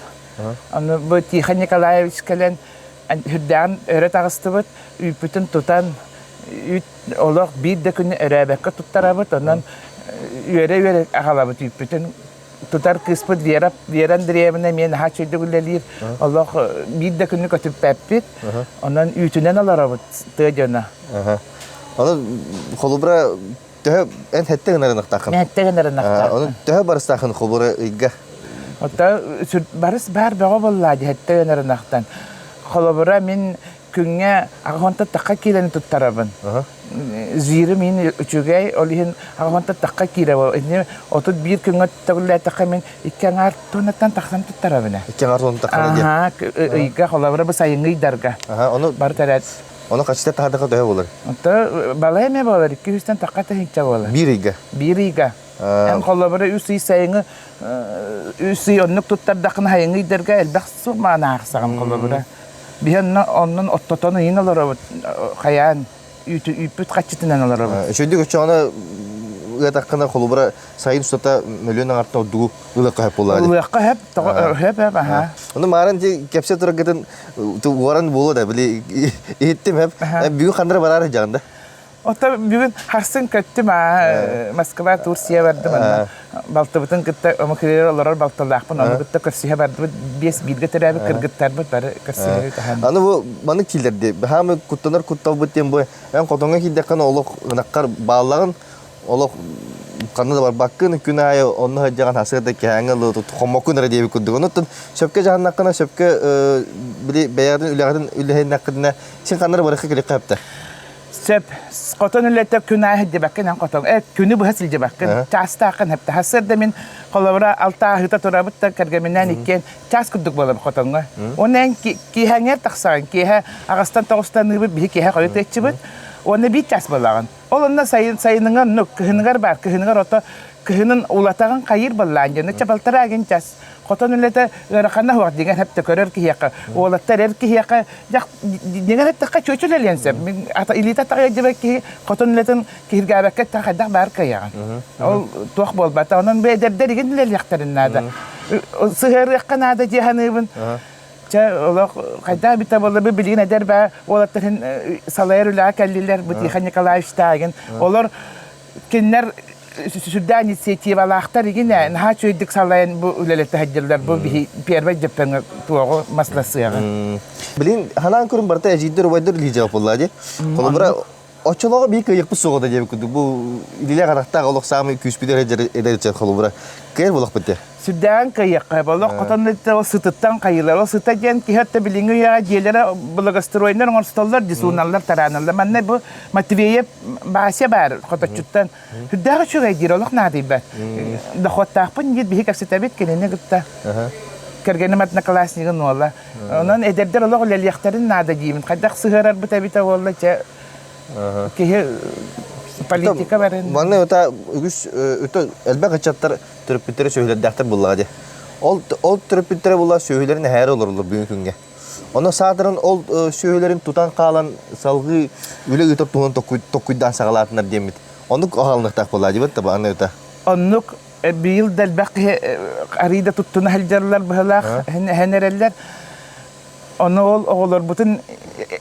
Onu bu Tihan Nikolaevich kalen hüdden öğret ağıstıbıt bütün tutan olaq bir de günü örebekka tuttarabıt. Ondan üre ağalabıt bütün tutar kıspıt veren direyemine men ha çöydü güllelir. Allah bir de günü kötüp pepit. Ondan ütünen alarabıt tığcana. Onu kolubra töhe en hette gınarınık takın. Hette gınarınık takın. Onu töhe barış takın kolubra igga. Hatta barış bar bağa vallahi hette gınarınıktan. Kolubra min künge ağonta takka kileni tuttarabın. Ziri min üçügey olihin ağonta takka kile var. İni otuz bir künge tuttagulle takka min ikken artonatan taksan tuttarabın. İkken arton takkan diye. Aha, igga kolubra bu sayıngı darga. Onu bartarat. Onu kaçta tahada töhe olur. Hatta balay me olur. 200'ten takka tahinca olur. Bir igga. Bir igga. Hem kolubra üsü sayıngı üsü onluk tuttar dakına hayıngı darga elbaq su mana ağsam kolubra. Bihen onun ottotonu yine olur kayan üpüt kaçıtından olur. Şöyle ki ona yatakına kolubra sayın ustata milyonun artına olduğu ılıkka hep olar. Ilıkka hep aha. Onu maran ki kepse turakatın varan bulu da bile ittim hep büyük kandıra barar canında. O tabi bugün harsın kötü ma Moskva Tursiya verdim ana. Baltabıtın gitti ama kiler olarak baltalakpın onu gitti Kursiya verdim. Bies bilgi terabi kırgıtlar bu bari Kursiya tahan. Anı bu bana killerdi. Hem kutlanır kuttav bitten bu. Ben kotonga kildekan oluk nakar bağlağın oluk kanı da var bakın günahı onu hacagan hasırda kehangalı tukomokun diye bir kuddu. Onu tun şöpke jahan nakana şöpke bile beyardın ülehen nakadına sen kanları bırakı kilik yaptı. Söp koton ülete günahı diye bakın koton. Günü bu hasil diye bakın. Çastağın hep de hasırda min kolabora alta hıta torabıt da kergeminden ikken ças kudduk bolam kotonga. Onun ki hanger taksan ki ağastan tağustan gibi bir ki koyut etçibit. Onu bir ças bolan. Olunna sayınıngar nuk kıhıngar bar kıhıngar oto kıhının ulatağın kayır bolan. Ne çapaltara gen ças. Koton ülete rakana huat dengan hep de körür ki yaka. Olatar er ki yaka jak dengan hep de çöçül elensem. Ata ilita tağı ki koton ületin kirgabaket tahadak bar kayan. O tuak bol bata onun be der gen lel yaktarın nada. Sihir yakana da cehanibin. Allah kadar bir tabalı bir bilgin eder be olatarın salayırlar kelliler bu Tihan Nikolaevch'tagin. Olur kinler Sudan inisiyativa aktar yine ha çöydük salayan bu ülelete hacırlar bu bir perve cepten tuğu maslası yani. Bilin halan kurun barta ejiddir waydır licap olladı. Kolubra oçoloğa bir kıyık bu soğuda diye kudu bu dile karakta oluk sami küspüder eder için kolubra. Kayır bulak bitti. Sudan kıyık balık kotonette o sıtıttan kayırlar o sıtagen ki hatta bilingi ya gelere bulagasteroinler on stollar disunallar taranallar manne bu motiveye bahse bar kotoçuttan hüddağı şu gaydir oluk nadibet. Da xottaqpın git bir kapsitabet kelene gitti. Kergene matna klasnigen walla. Onun ederder oluk lel yaktarın nada jimin. Kadak sıhırar bu tabita walla ça ki politika baren. Bana öte üç öte elbette kaçatlar türpütere söyledi dahtar bulladı. Ol türpütere bulla söylerin her olur büyük günge. Onu sadırın ol söylerin tutan kalan salgı üle götürüp tuğun tokuydan sağlatınlar diyemit. Onu ağalnıktak bulladı evet tabi anne öte. Onu bir yıl delbaki arida tuttuna haljarlar bahalak henereller. Onu olur bütün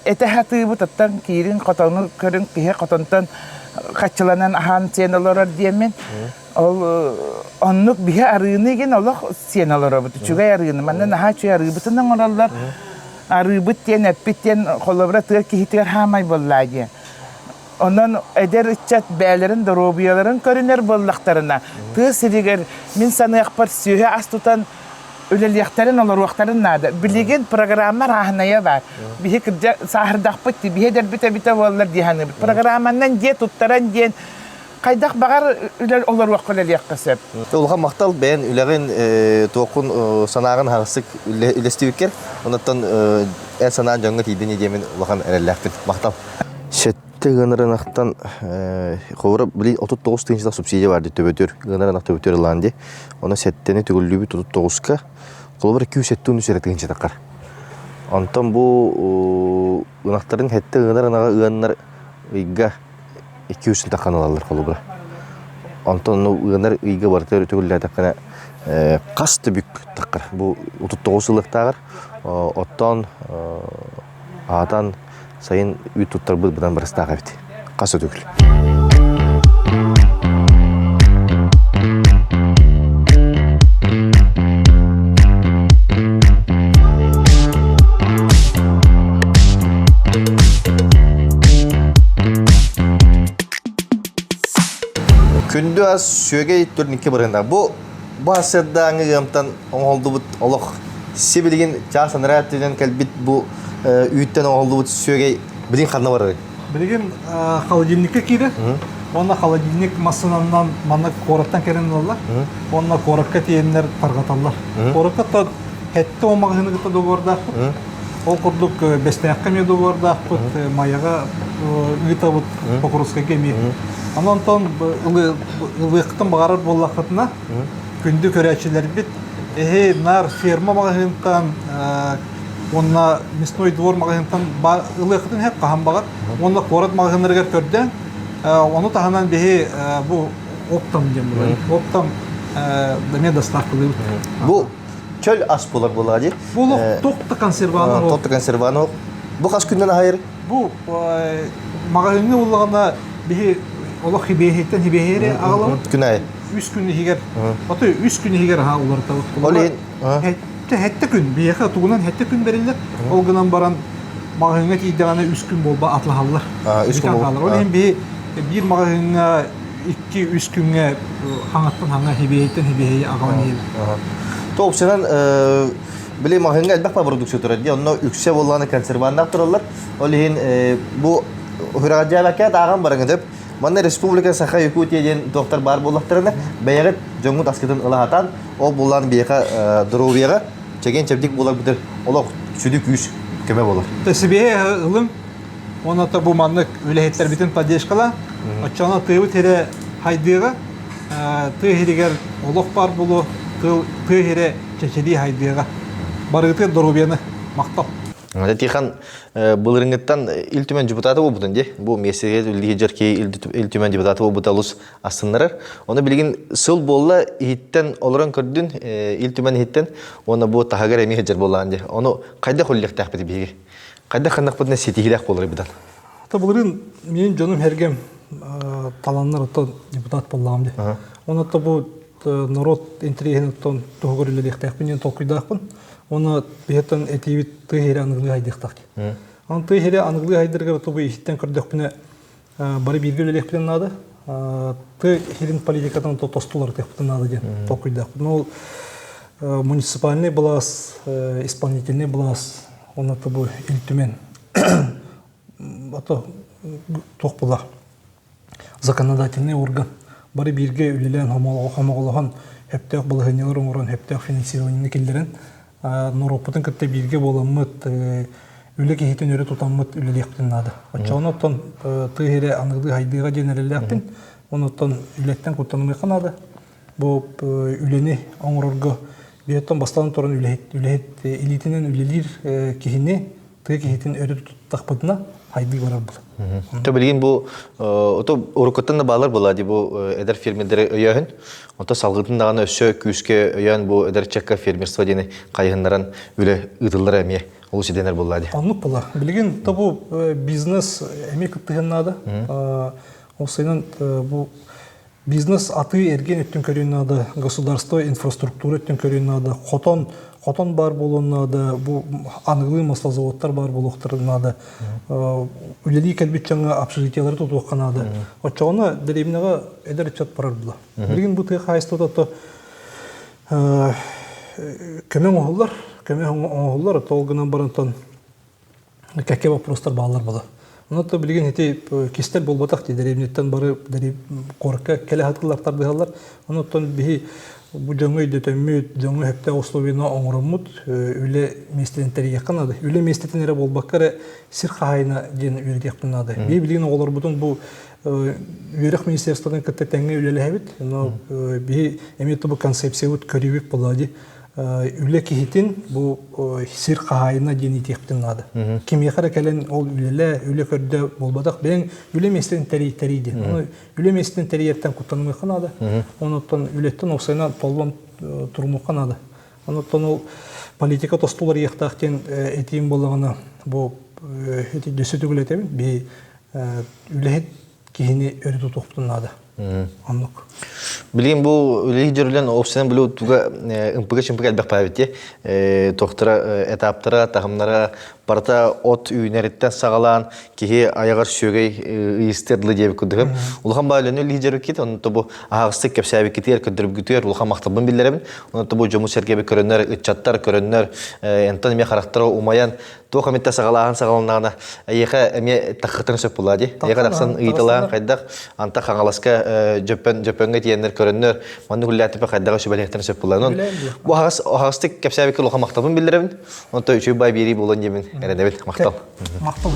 etehatı bu tattan kirin kotonu körün kihe kotontan kaçılanan ahan senalara diyemin. Onluk bir arığını gen Allah senalara bu. Çünkü arığını manna naha çünkü arığı bütün oralar arığı biten epiten kolabra tır ki hitir hamay bolladı. Ondan eder içat beylerin dorobiyaların körünler bollaklarına. Tır siriger min sana yakpar sühe astutan öyle yaktarın olur vaktarın nada. Bilgin programlar ahnaya var. Bir hikâye sahir dağpıttı. Bir heder bite vallar diye hani. Programından diye tuttaran diye Кайдак багар үлер олар вакыт элек кесеп. Улга мактал бен үлеген тоқун санагын хагысык үлестибикер. Онтон санаан жаңга тидени демен улган эрелләппит мактал. Шетте гынырынактан ховра били 39 тыгынчылык субсидия барды төбөтөр. Гынырынак төбөтөр ланди. Оны сеттени түгүлүбү 39ка. Колбар 270 үсөрөтүгүнчө такар. Онтон бу гынактарын хетте гынырынага ыаннар ыйга 200 такан алалар колбар. Онтон ыаннар ыйга бартыр түгүллә такана касты бүк такар. Бу 39 ылыктагыр. Оттон атан сайын үй туттар бұдан бірістаға бит. Қасы түгіл. Күнді аз сөйге түрнікке бірінда. Бұл асырда аңы ғамтан оңғолды бұд олық. Себелеген жасын рәттеден кәлбет бұл үйттен оңғолды бұд сөйге білген қадына бар. Білген холодильникке кейді. Онна холодильник масынаннан маңна қораттан керен алар. Онна қоракка тиенлер тарғаталар. Қоракка хетті омағыны ғыта доғырдақ. Ол құрдық бестаяққа ме доғырдақ. Маяға ғыта бұд покрусқа кеме. Анонтон ылықтың бағарыр болақытына күнді көрәчілер бит. Нар ферма мағыntан, онна мясной двор мағыntан ылықтың хеп қаған бағар. Онна қорат мағыныргер көрден, оны тағынан бейі бұл оптам дем болады. Оптам дәме доставкалы. Бұл чөл ас болар болады? Бұл тоқты консерваны. Тоқты консерваны. Бұл қас күннен айыр? Бұл мағыны олығына бейі олық хибейхеттен хибейхері ағылауын. Күн айы? 3 күн егер. Оты 3 күн егер олар тауып. Олейін? Хәтті күн. Бейеқі туғынан хәтті күн берілер. Ол ғынан баран мағыны кейдіғаны 3 күн болба атлағалылар. 3 күн бол. Олейін бір мағыны 2-3 күнге хаңаттан хаңа хибейхеттен хибейхері ағылан ел. Топ сенен біле мағыны әлбәқ ба продукция тұрады. Онына үксе болғаны консерваннақ тұралар. Олейін бұл хүрағаджабәкет ағын барыңы деп Манна республика Саха Якутиядан доктор бар болақтарына бәйгет жоңгут аскетін ылахатан ол болған бейқа дұрувияға чеген чәбдік болар бұдыр олақ сүдік үйс көме болар. Тәсібе ғылым, оны та бұл манны өләхеттер бітін падешқала, отчана тыйы тері хайдыға, тыйгер олақ бар болу, тыйгер чәчеді хайдыға. Барғыты дұрувияны мақтал. Тихан былырыңыттан илтүмен депутаты бол бұдын де. Бұл месеге үлдіге жарке илтүмен депутаты бол бұталус астынларыр. Оны білген сыл болла иттен олыран көрдін, илтүмен иттен, оны бұл тағагар әмеге жар боллаған де. Оны қайда қолылық тәқпеді бейге? Қайда қандақ бұдына сетігілік болыр бұдан? Бұлырын менің жоным әргем таланлар ұттан депутат боллағым де. Оны бұл народ интригені ұттан тұғыр үлелік тәқпінен толқыйдақпын. Оны бейттен этивит тыгере анығылы айдықтақ. Аны тыгере анығылы айдырғыр тұбы ешіттен көрдіқпіне бары бергел өлекпіден нады. Тыгерін политикадан тостулар тәқпіден нады ден тоқыйдақпын. Ол муниципальный балас, исполнительный балас, оны тұбы үлтімен тоқ бұла. Законодательный орган. Бары берге үлелен хамағылыған хептеқ бұлығынелер оңырын, хептеқ финансирование келдерін. Нұропытын күтті бірге боламыд, үлі кейтен өрі тұтамыд үлілектен нады. Отчауын оттан тыгере анығды хайдыға денерелектен, оныттан үлектен құттанымай қанады. Бұл үлені оңырырғы бейттен бастан тұрын үлет элитінен үлелер кейіне тыгы кейтен өрі тұттақпыдына хайды барар бұл. Білген бұл ұрықыттан да бағалар болады бұл әдір фермерлері өйәхін. Онта салғытын дағаны өсі күйіске өйән бұл әдір чекка фермерство дені қайғынларын үлі ұдылар әме ол седенер болады. Анық бұла. Білген бұл бизнес әме күттіген нады. Ол сайынан бұл бизнес аты ерген өттен көрген нады. Государство инфраструктура өттен көрген нады. Хотон бар болуынады, бұл анығылы маслазаводтар бар болуқтарынады. Үлелі кәлбет жаңа общежитиялары тұтуққанады. Отчауына дәребінеға әдір чат барар бұла. Білген бұл тұйық хайысты тұты көмен оғылар, толғынан барынтан кәке вопростар бағалар бұла. Оны то билген хити кистер болбатак ди деревнеттен бары дерев корка келе хатылар тардыгалар. Оны тон бихи бу жөңөй дөтөммүт жөңөй хепте условияна оңромут үле местентерге якынады. Үле местентере болбаккара сир хайна ден үрдек якынады. Би билген олар бутун бу Юрих министерстводан каттатаңга үлеле хабит. Но би эмете бу концепция ут көрүбүк болады. Үле кихитин бу сир хайна ден итектен нады. Кимияхара келен ол үлеле үле көрдө болбадак бен үле местентере териди. Үле местентериеттен куттанмай канады. Онуттан үлеттен осайна толгон турму канады. Онуттан ол политика тостулар яктактен этим болгону бу эти дөсөтүгүлетем би үле кихини өрүтү токтунады. Анлык. Билген бу үлеги жүрүлен опсиян билүү туга ымпыга чымпыга элбек пабитти. Токтора этаптара, тахымнара барта от үйнереттен сагалаан кихи аягар сөгөй ыйыстырдылы деп күдүгөм. Улхан байланы үлеги жүрүп кет, онто бу агыстык кепсәби кетер көдүрүп күтөр, улхан мактабын билдеребин. Онто бу жому сергеби көрөннөр, ытчаттар көрөннөр, энтон эме характера умаян то комитет сагалаан сагаланагына эйха эме тахтын сөп булади. Эйха таксан ыйталаан кайдак анта хаңаласка жөпөнгө тиеннер көрөннөр, маны гуллатып кайдага сөбөлектен сөп булганын. Бу агыстык кепсәби улхан мактабын билдеребин. Онто үчүй бай бери болон дебин. Эренебит мактал. Мактал.